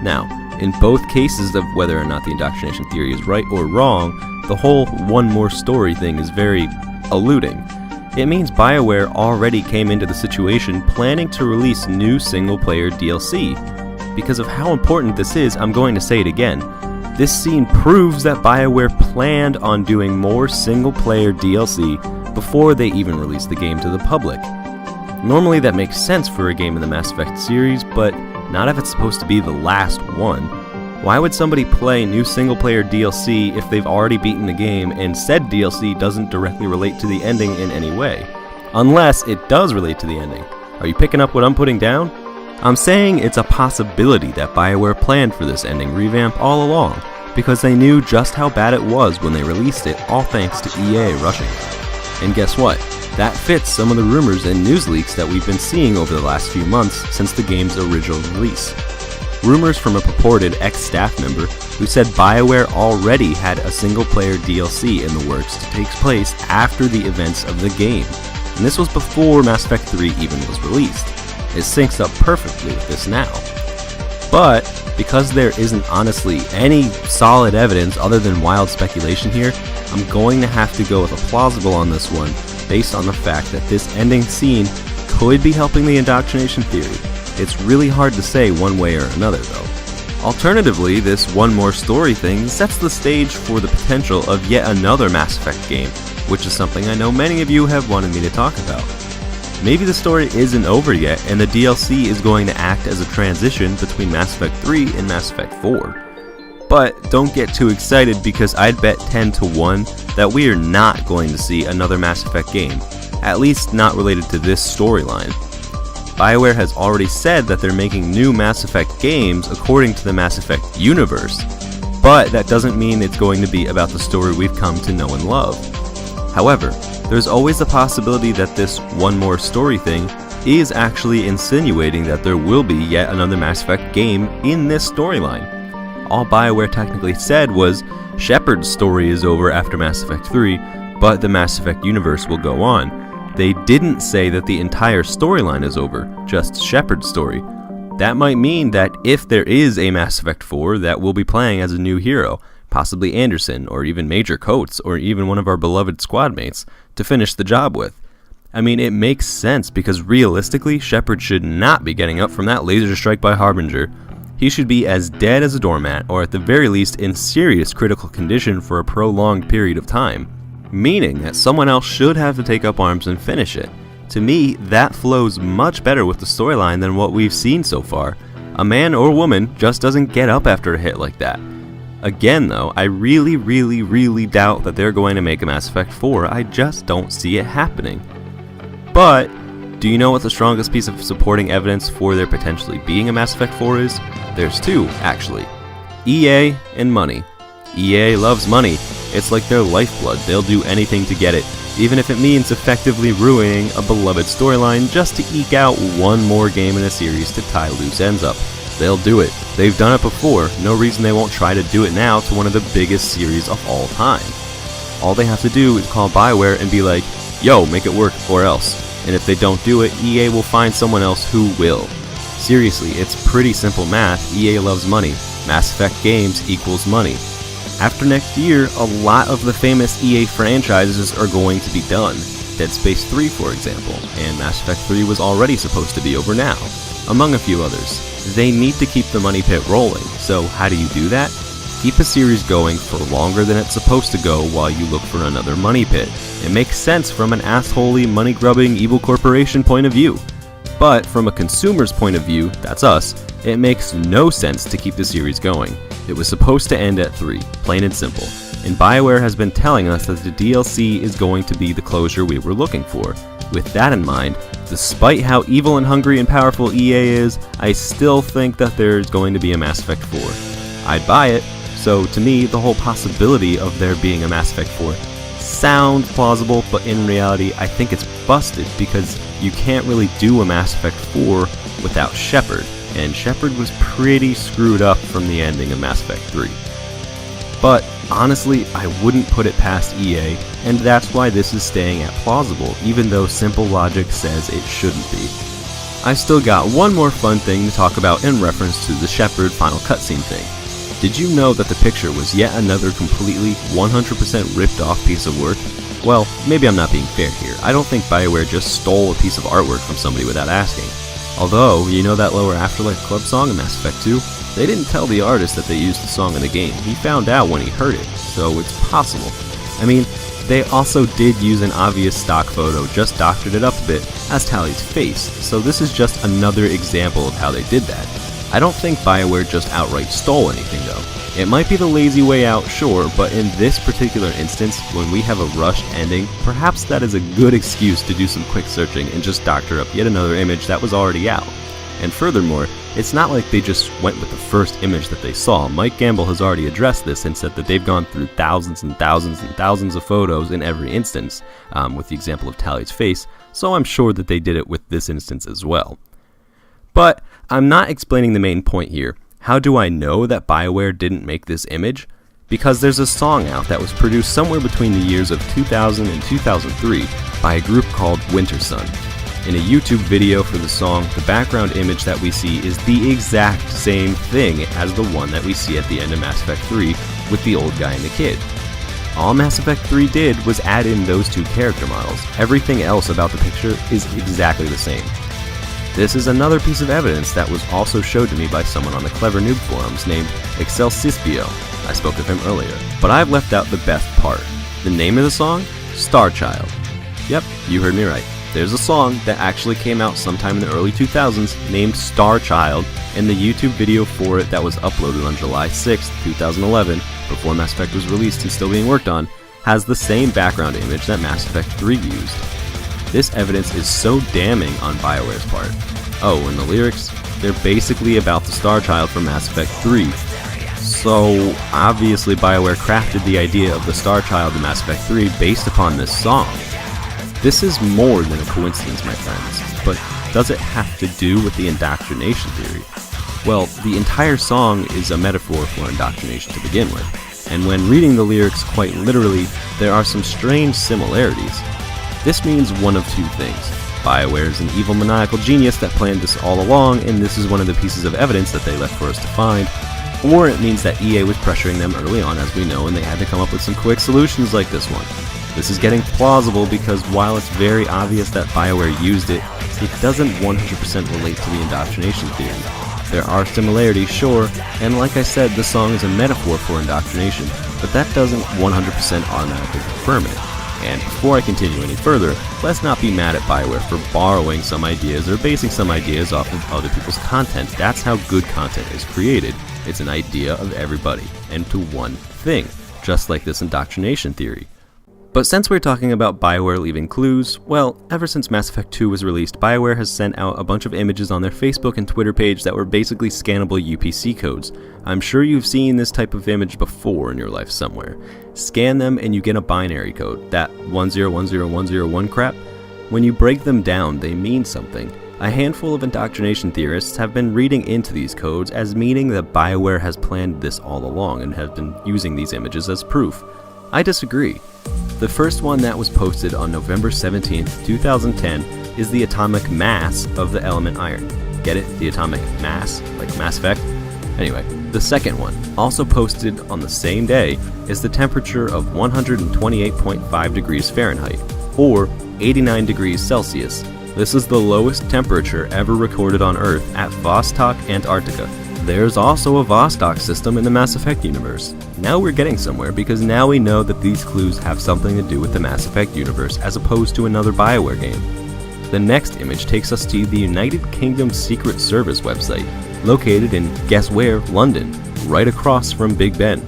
Now, in both cases of whether or not the indoctrination theory is right or wrong, the whole one more story thing is very eluding. It means BioWare already came into the situation planning to release new single-player DLC. Because of how important this is, I'm going to say it again. This scene proves that BioWare planned on doing more single-player DLC before they even released the game to the public. Normally that makes sense for a game in the Mass Effect series, but not if it's supposed to be the last one. Why would somebody play new single-player DLC if they've already beaten the game and said DLC doesn't directly relate to the ending in any way? Unless it does relate to the ending. Are you picking up what I'm putting down? I'm saying it's a possibility that BioWare planned for this ending revamp all along, because they knew just how bad it was when they released it, all thanks to EA rushing it. And guess what? That fits some of the rumors and news leaks that we've been seeing over the last few months since the game's original release. Rumors from a purported ex-staff member who said BioWare already had a single-player DLC in the works to take place after the events of the game, and this was before Mass Effect 3 even was released. It syncs up perfectly with this now. But because there isn't honestly any solid evidence other than wild speculation here, I'm going to have to go with a plausible on this one based on the fact that this ending scene could be helping the indoctrination theory. It's really hard to say one way or another though. Alternatively, this one more story thing sets the stage for the potential of yet another Mass Effect game, which is something I know many of you have wanted me to talk about. Maybe the story isn't over yet and the DLC is going to act as a transition between Mass Effect 3 and Mass Effect 4. But don't get too excited because I'd bet 10 to 1 that we are not going to see another Mass Effect game, at least not related to this storyline. BioWare has already said that they're making new Mass Effect games according to the Mass Effect universe, but that doesn't mean it's going to be about the story we've come to know and love. However, there's always the possibility that this one more story thing is actually insinuating that there will be yet another Mass Effect game in this storyline. All BioWare technically said was Shepard's story is over after Mass Effect 3, but the Mass Effect universe will go on. They didn't say that the entire storyline is over, just Shepard's story. That might mean that if there is a Mass Effect 4 that we'll be playing as a new hero, possibly Anderson, or even Major Coates, or even one of our beloved squad mates, to finish the job with. I mean, it makes sense because realistically, Shepard should not be getting up from that laser strike by Harbinger. He should be as dead as a doormat, or at the very least in serious critical condition for a prolonged period of time, meaning that someone else should have to take up arms and finish it. To me, that flows much better with the storyline than what we've seen so far. A man or woman just doesn't get up after a hit like that. Again though, I really doubt that they're going to make a Mass Effect 4, I just don't see it happening. But, do you know what the strongest piece of supporting evidence for there potentially being a Mass Effect 4 is? There's two, actually. EA and money. EA loves money. It's like their lifeblood, they'll do anything to get it, even if it means effectively ruining a beloved storyline just to eke out one more game in a series to tie loose ends up. They'll do it. They've done it before, no reason they won't try to do it now to one of the biggest series of all time. All they have to do is call BioWare and be like, yo, make it work or else. And if they don't do it, EA will find someone else who will. Seriously, it's pretty simple math. EA loves money. Mass Effect games equals money. After next year, a lot of the famous EA franchises are going to be done. Dead Space 3, for example, and Mass Effect 3 was already supposed to be over now, among a few others. They need to keep the money pit rolling, so how do you do that? Keep a series going for longer than it's supposed to go while you look for another money pit. It makes sense from an assholey, money-grubbing, evil corporation point of view. But from a consumer's point of view, that's us, it makes no sense to keep the series going. It was supposed to end at 3, plain and simple, and BioWare has been telling us that the DLC is going to be the closure we were looking for. With that in mind, despite how evil and hungry and powerful EA is, I still think that there's going to be a Mass Effect 4. I'd buy it, so to me, the whole possibility of there being a Mass Effect 4 sounds plausible, but in reality, I think it's busted because you can't really do a Mass Effect 4 without Shepard, and Shepard was pretty screwed up from the ending of Mass Effect 3. But honestly, I wouldn't put it past EA, and that's why this is staying at plausible, even though simple logic says it shouldn't be. I've still got one more fun thing to talk about in reference to the Shepard final cutscene thing. Did you know that the picture was yet another completely 100% ripped off piece of work? Well, maybe I'm not being fair here. I don't think BioWare just stole a piece of artwork from somebody without asking. Although, you know that Lower Afterlife Club song in Mass Effect 2? They didn't tell the artist that they used the song in the game. He found out when he heard it, so it's possible. I mean, They also did use an obvious stock photo, just doctored it up a bit, as Tally's face, so this is just another example of how they did that. I don't think BioWare just outright stole anything though. It might be the lazy way out, sure, but in this particular instance, when we have a rushed ending, perhaps that is a good excuse to do some quick searching and just doctor up yet another image that was already out. And furthermore, it's not like they just went with the first image that they saw. Mike Gamble has already addressed this and said that they've gone through thousands and thousands and thousands of photos in every instance, with the example of Tally's face, so I'm sure that they did it with this instance as well. But I'm not explaining the main point here. How do I know that BioWare didn't make this image? Because there's a song out that was produced somewhere between the years of 2000 and 2003 by a group called Winter Sun. In a YouTube video for the song, the background image that we see is the exact same thing as the one that we see at the end of Mass Effect 3 with the old guy and the kid. All Mass Effect 3 did was add in those two character models. Everything else about the picture is exactly the same. This is another piece of evidence that was also showed to me by someone on the CleverNoob forums named Excelsispio. I spoke of him earlier, but I've left out the best part. The name of the song? Starchild. Yep, you heard me right. There's a song that actually came out sometime in the early 2000s named Starchild, and the YouTube video for it that was uploaded on July 6, 2011, before Mass Effect was released and still being worked on, has the same background image that Mass Effect 3 used. This evidence is so damning on BioWare's part. Oh, and the lyrics? They're basically about the Starchild from Mass Effect 3. So, obviously BioWare crafted the idea of the Starchild in Mass Effect 3 based upon this song. This is more than a coincidence, my friends, but does it have to do with the indoctrination theory? Well, the entire song is a metaphor for indoctrination to begin with, and when reading the lyrics quite literally, there are some strange similarities. This means one of two things. BioWare is an evil maniacal genius that planned this all along, and this is one of the pieces of evidence that they left for us to find, or it means that EA was pressuring them early on, as we know, and they had to come up with some quick solutions like this one. This is getting plausible because while it's very obvious that BioWare used it, it doesn't 100% relate to the indoctrination theory. There are similarities, sure, and like I said, the song is a metaphor for indoctrination, but that doesn't 100% automatically confirm it. And before I continue any further, let's not be mad at BioWare for borrowing some ideas or basing some ideas off of other people's content. That's how good content is created. It's an idea of everybody, and to one thing, just like this indoctrination theory. But since we're talking about BioWare leaving clues, well, ever since Mass Effect 2 was released, BioWare has sent out a bunch of images on their Facebook and Twitter page that were basically scannable UPC codes. I'm sure you've seen this type of image before in your life somewhere. Scan them and you get a binary code, that 1010101 crap. When you break them down, they mean something. A handful of indoctrination theorists have been reading into these codes as meaning that BioWare has planned this all along and have been using these images as proof. I disagree. The first one that was posted on November 17, 2010 is the atomic mass of the element iron. Get it? The atomic mass, like Mass Effect? Anyway, the second one, also posted on the same day, is the temperature of 128.5 degrees Fahrenheit, or 89 degrees Celsius. This is the lowest temperature ever recorded on Earth at Vostok, Antarctica. There's also a Vostok system in the Mass Effect universe. Now we're getting somewhere because now we know that these clues have something to do with the Mass Effect universe as opposed to another BioWare game. The next image takes us to the United Kingdom Secret Service website, located in, guess where, London, right across from Big Ben.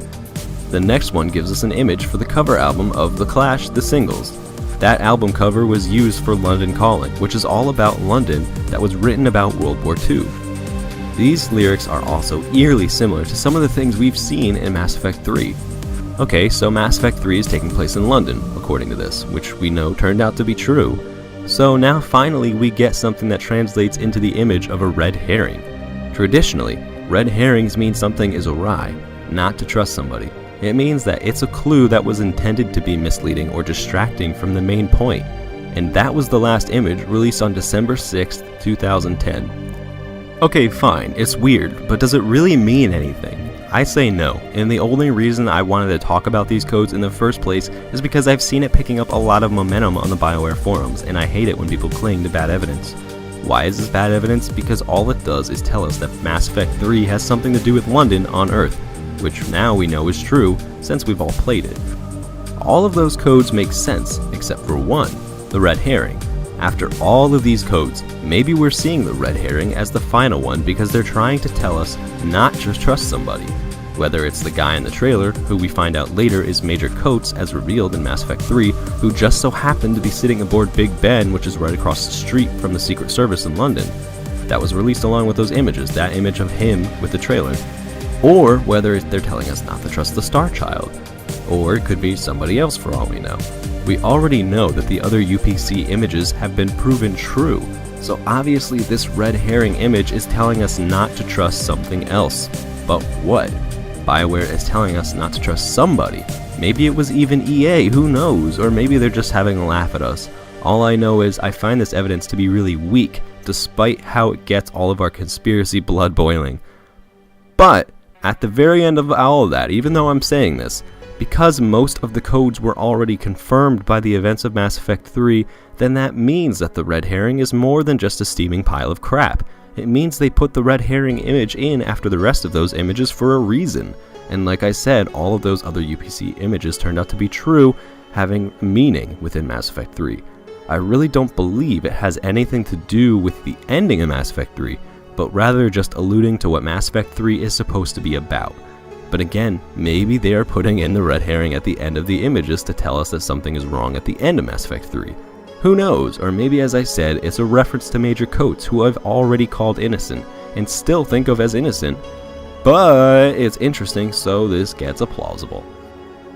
The next one gives us an image for the cover album of The Clash, The Singles. That album cover was used for London Calling, which is all about London that was written about World War II. These lyrics are also eerily similar to some of the things we've seen in Mass Effect 3. Okay, so Mass Effect 3 is taking place in London, according to this, which we know turned out to be true. So now finally we get something that translates into the image of a red herring. Traditionally, red herrings mean something is awry, not to trust somebody. It means that it's a clue that was intended to be misleading or distracting from the main point. And that was the last image released on December 6, 2010. Okay, fine, it's weird, but does it really mean anything? I say no, and the only reason I wanted to talk about these codes in the first place is because I've seen it picking up a lot of momentum on the BioWare forums, and I hate it when people cling to bad evidence. Why is this bad evidence? Because all it does is tell us that Mass Effect 3 has something to do with London on Earth, which now we know is true since we've all played it. All of those codes make sense, except for one, the red herring. After all of these codes, maybe we're seeing the red herring as the final one because they're trying to tell us not to trust somebody. Whether it's the guy in the trailer, who we find out later is Major Coates as revealed in Mass Effect 3, who just so happened to be sitting aboard Big Ben, which is right across the street from the Secret Service in London. That was released along with those images, that image of him with the trailer. Or whether they're telling us not to trust the Star Child. Or it could be somebody else for all we know. We already know that the other UPC images have been proven true, so obviously this red herring image is telling us not to trust something else. But what? BioWare is telling us not to trust somebody. Maybe it was even EA, who knows? Or maybe they're just having a laugh at us. All I know is I find this evidence to be really weak, despite how it gets all of our conspiracy blood boiling. But at the very end of all of that, even though I'm saying this, because most of the codes were already confirmed by the events of Mass Effect 3, then that means that the red herring is more than just a steaming pile of crap. It means they put the red herring image in after the rest of those images for a reason. And like I said, all of those other UPC images turned out to be true, having meaning within Mass Effect 3. I really don't believe it has anything to do with the ending of Mass Effect 3, but rather just alluding to what Mass Effect 3 is supposed to be about. But again, maybe they are putting in the red herring at the end of the images to tell us that something is wrong at the end of Mass Effect 3. Who knows, or maybe as I said, it's a reference to Major Coates, who I've already called innocent, and still think of as innocent, but it's interesting, so this gets a plausible.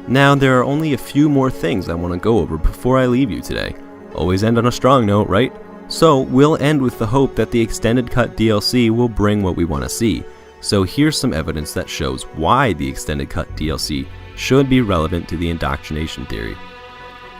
Now, there are only a few more things I want to go over before I leave you today. Always end on a strong note, right? So we'll end with the hope that the extended cut DLC will bring what we want to see. So here's some evidence that shows why the extended cut DLC should be relevant to the indoctrination theory.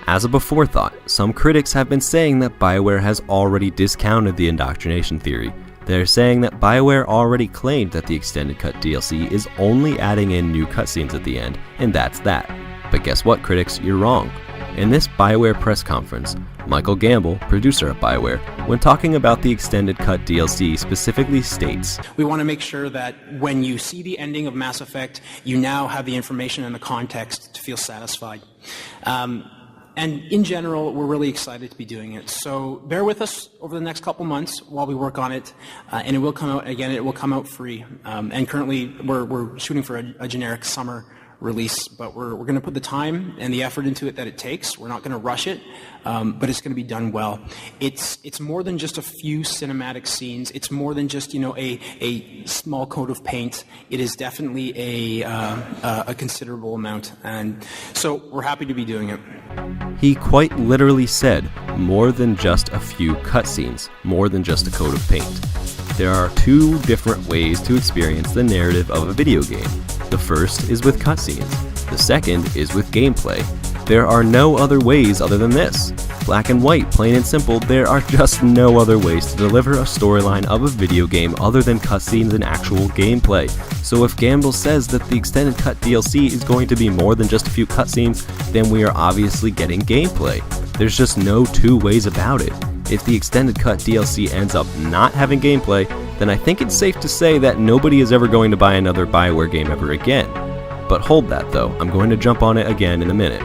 As a beforethought, some critics have been saying that BioWare has already discounted the indoctrination theory. They're saying that BioWare already claimed that the extended cut DLC is only adding in new cutscenes at the end, and that's that. But guess what, critics? You're wrong. In this BioWare press conference, Michael Gamble, producer at BioWare, when talking about the extended cut DLC, specifically states, "We want to make sure that when you see the ending of Mass Effect, you now have the information and the context to feel satisfied." And in general, we're really excited to be doing it. So bear with us over the next couple months while we work on it, and it will come out, again, it will come out free. And currently, we're shooting for a generic summer release, but we're going to put the time and the effort into it that it takes. We're not going to rush it, but it's going to be done well. It's more than just a few cinematic scenes. It's more than just a small coat of paint. It is definitely a considerable amount, and so we're happy to be doing it. He quite literally said, more than just a few cutscenes, more than just a coat of paint. There are two different ways to experience the narrative of a video game. The first is with cutscenes. The second is with gameplay. There are no other ways other than this. Black and white, plain and simple, there are just no other ways to deliver a storyline of a video game other than cutscenes and actual gameplay. So if Gamble says that the extended cut DLC is going to be more than just a few cutscenes, then we are obviously getting gameplay. There's just no two ways about it. If the extended cut DLC ends up not having gameplay, then I think it's safe to say that nobody is ever going to buy another BioWare game ever again. But hold that though, I'm going to jump on it again in a minute.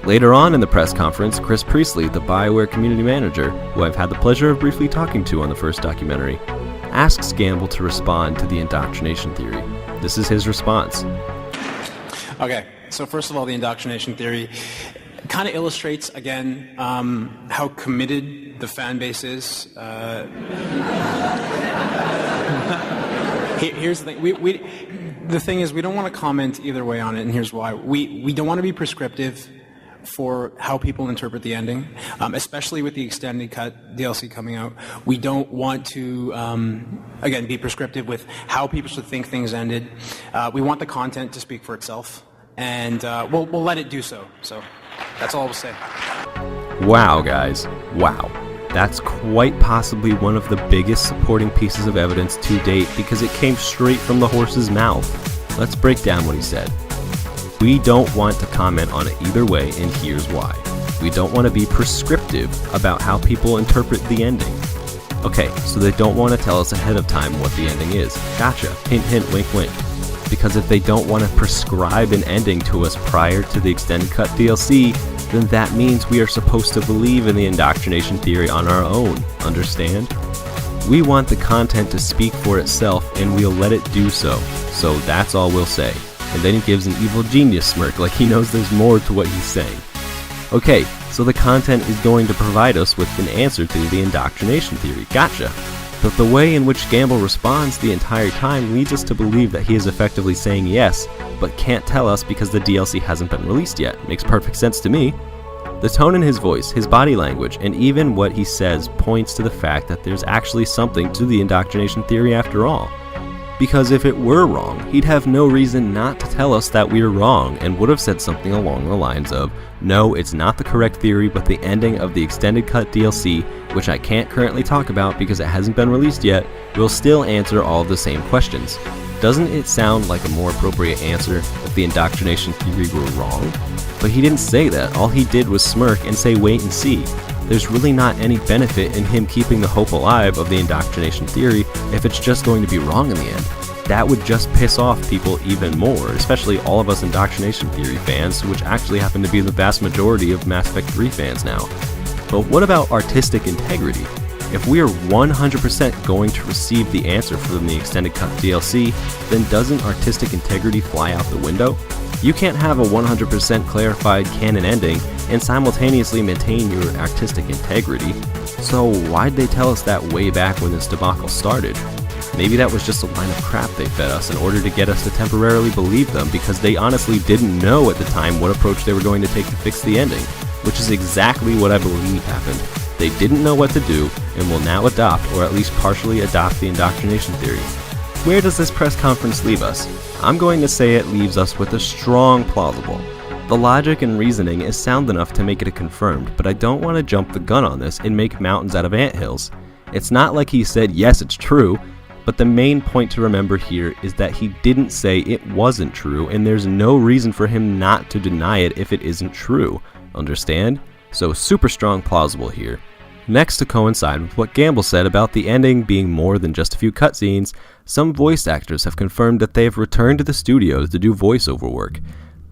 Later on in the press conference, Chris Priestley, the BioWare community manager, who I've had the pleasure of briefly talking to on the first documentary, asks Gamble to respond to the indoctrination theory. This is his response. Okay, so first of all, the indoctrination theory kind of illustrates, again, how committed the fan base is. Here's the thing. The thing is, we don't want to comment either way on it, and here's why. We don't want to be prescriptive for how people interpret the ending, especially with the extended cut DLC coming out. We don't want to, again, be prescriptive with how people should think things ended. We want the content to speak for itself, and we'll let it do so. So that's all we'll say. Wow, guys. Wow. That's quite possibly one of the biggest supporting pieces of evidence to date because it came straight from the horse's mouth. Let's break down what he said. We don't want to comment on it either way, and here's why. We don't want to be prescriptive about how people interpret the ending. Okay, so they don't want to tell us ahead of time what the ending is. Gotcha. Hint, hint, wink, wink. because if they don't want to prescribe an ending to us prior to the extended cut DLC, then that means we are supposed to believe in the indoctrination theory on our own, understand? We want the content to speak for itself, and we'll let it do so that's all we'll say. And then he gives an evil genius smirk like he knows there's more to what he's saying. Okay, so the content is going to provide us with an answer to the indoctrination theory, gotcha. But the way in which Gamble responds the entire time leads us to believe that he is effectively saying yes, but can't tell us because the DLC hasn't been released yet. Makes perfect sense to me. The tone in his voice, his body language, and even what he says points to the fact that there's actually something to the indoctrination theory after all. Because if it were wrong, he'd have no reason not to tell us that we're wrong and would have said something along the lines of, no, it's not the correct theory, but the ending of the extended cut DLC, which I can't currently talk about because it hasn't been released yet, will still answer all of the same questions. Doesn't it sound like a more appropriate answer if the indoctrination theory were wrong? But he didn't say that. All he did was smirk and say wait and see. There's really not any benefit in him keeping the hope alive of the indoctrination theory if it's just going to be wrong in the end. That would just piss off people even more, especially all of us indoctrination theory fans, which actually happen to be the vast majority of Mass Effect 3 fans now. But what about artistic integrity? If we are 100% going to receive the answer from the extended cut DLC, then doesn't artistic integrity fly out the window? You can't have a 100% clarified canon ending and simultaneously maintain your artistic integrity. So why'd they tell us that way back when this debacle started? Maybe that was just a line of crap they fed us in order to get us to temporarily believe them because they honestly didn't know at the time what approach they were going to take to fix the ending, which is exactly what I believe happened. They didn't know what to do and will now adopt, or at least partially adopt, the indoctrination theory. Where does this press conference leave us? I'm going to say it leaves us with a strong plausible. The logic and reasoning is sound enough to make it a confirmed, but I don't want to jump the gun on this and make mountains out of anthills. It's not like he said yes, it's true, but the main point to remember here is that he didn't say it wasn't true, and there's no reason for him not to deny it if it isn't true. Understand? So super strong plausible here. Next, to coincide with what Gamble said about the ending being more than just a few cutscenes, some voice actors have confirmed that they have returned to the studios to do voiceover work.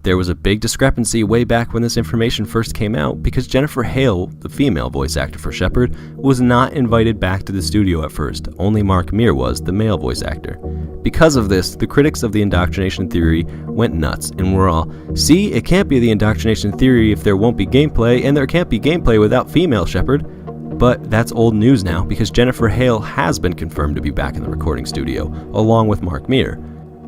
There was a big discrepancy way back when this information first came out because Jennifer Hale, the female voice actor for Shepard, was not invited back to the studio at first. Only Mark Meer was, the male voice actor. Because of this, the critics of the indoctrination theory went nuts and were all, see, it can't be the indoctrination theory if there won't be gameplay, and there can't be gameplay without female Shepard. But that's old news now because Jennifer Hale has been confirmed to be back in the recording studio, along with Mark Meer.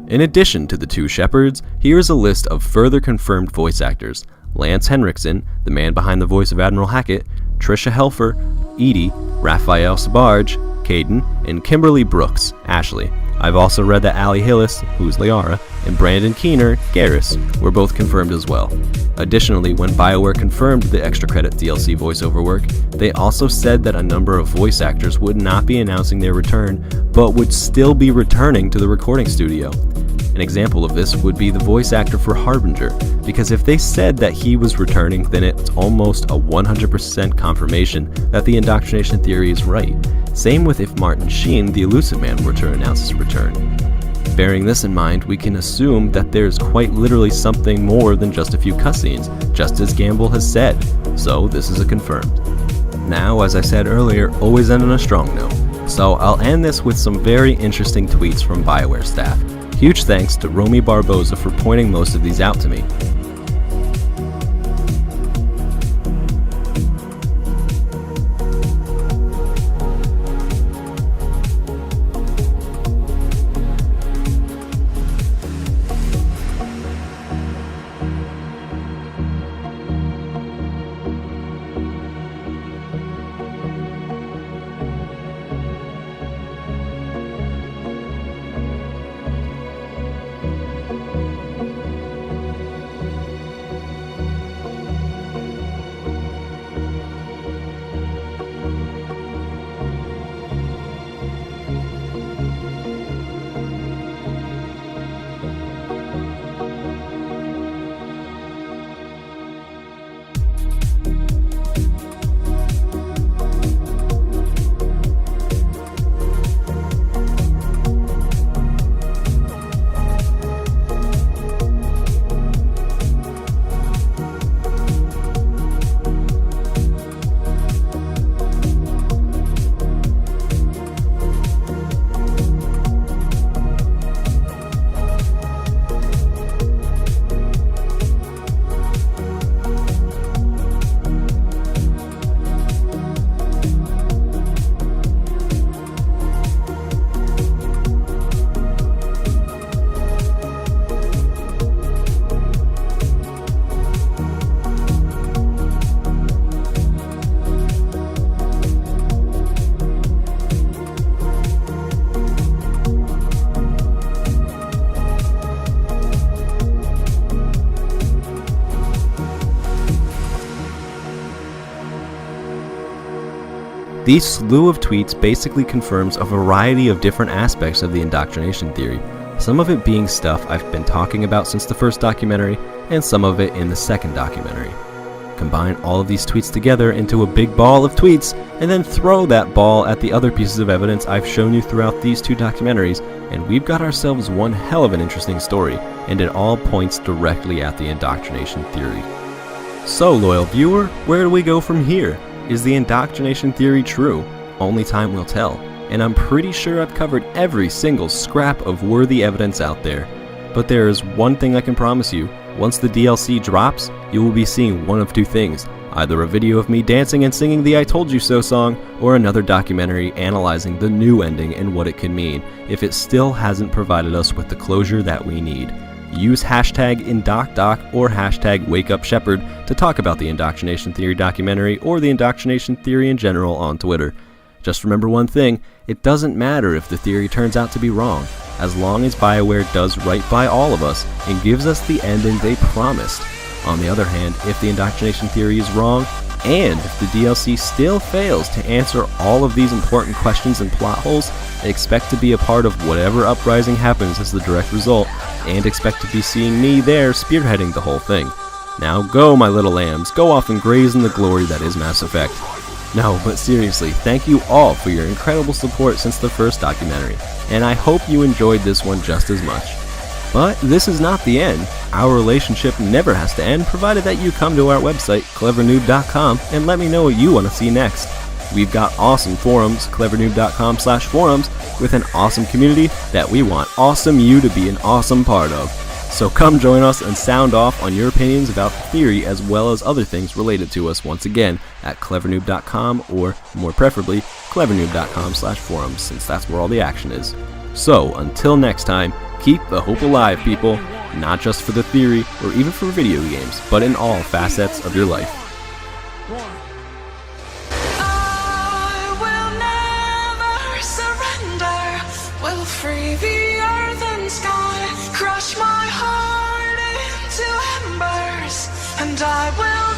In addition to the two Shepards, here's a list of further confirmed voice actors: Lance Henriksen, the man behind the voice of Admiral Hackett, Trisha Helfer, Edie, Raphael Sabarge, Caden, and Kimberly Brooks, Ashley. I've also read that Ali Hillis, who's Liara, and Brandon Keener, Garrus, were both confirmed as well. Additionally, when BioWare confirmed the extra credit DLC voiceover work, they also said that a number of voice actors would not be announcing their return, but would still be returning to the recording studio. An example of this would be the voice actor for Harbinger, because if they said that he was returning, then it's almost a 100% confirmation that the indoctrination theory is right. Same with if Martin Sheen, the Elusive Man, were to announce his return. Bearing this in mind, we can assume that there's quite literally something more than just a few cutscenes, just as Gamble has said, so this is a confirmed. Now, as I said earlier, always end on a strong note, so I'll end this with some very interesting tweets from BioWare staff. Huge thanks to Romy Barboza for pointing most of these out to me. This slew of tweets basically confirms a variety of different aspects of the indoctrination theory, some of it being stuff I've been talking about since the first documentary, and some of it in the second documentary. Combine all of these tweets together into a big ball of tweets, and then throw that ball at the other pieces of evidence I've shown you throughout these two documentaries, and we've got ourselves one hell of an interesting story, and it all points directly at the indoctrination theory. So, loyal viewer, where do we go from here? Is the indoctrination theory true? Only time will tell, and I'm pretty sure I've covered every single scrap of worthy evidence out there. But there is one thing I can promise you: once the DLC drops, you will be seeing one of two things: either a video of me dancing and singing the I Told You So song, or another documentary analyzing the new ending and what it could mean, if it still hasn't provided us with the closure that we need. Use hashtag IndocDoc or hashtag WakeUpShepherd to talk about the Indoctrination Theory documentary or the Indoctrination Theory in general on Twitter. Just remember one thing: it doesn't matter if the theory turns out to be wrong, as long as BioWare does right by all of us and gives us the ending they promised. On the other hand, if the indoctrination theory is wrong, and if the DLC still fails to answer all of these important questions and plot holes, expect to be a part of whatever uprising happens as the direct result, and expect to be seeing me there spearheading the whole thing. Now go, my little lambs, go off and graze in the glory that is Mass Effect. No, but seriously, thank you all for your incredible support since the first documentary, and I hope you enjoyed this one just as much. But this is not the end. Our relationship never has to end, provided that you come to our website, CleverNoob.com, and let me know what you want to see next. We've got awesome forums, CleverNoob.com/forums, with an awesome community that we want awesome you to be an awesome part of. So come join us and sound off on your opinions about the theory as well as other things related to us once again at CleverNoob.com, or more preferably, CleverNoob.com/forums, since that's where all the action is. So until next time, keep the hope alive, people, not just for the theory or even for video games, but in all facets of your life. I will never surrender. We'll free the earth and sky, crush my heart into embers, and I will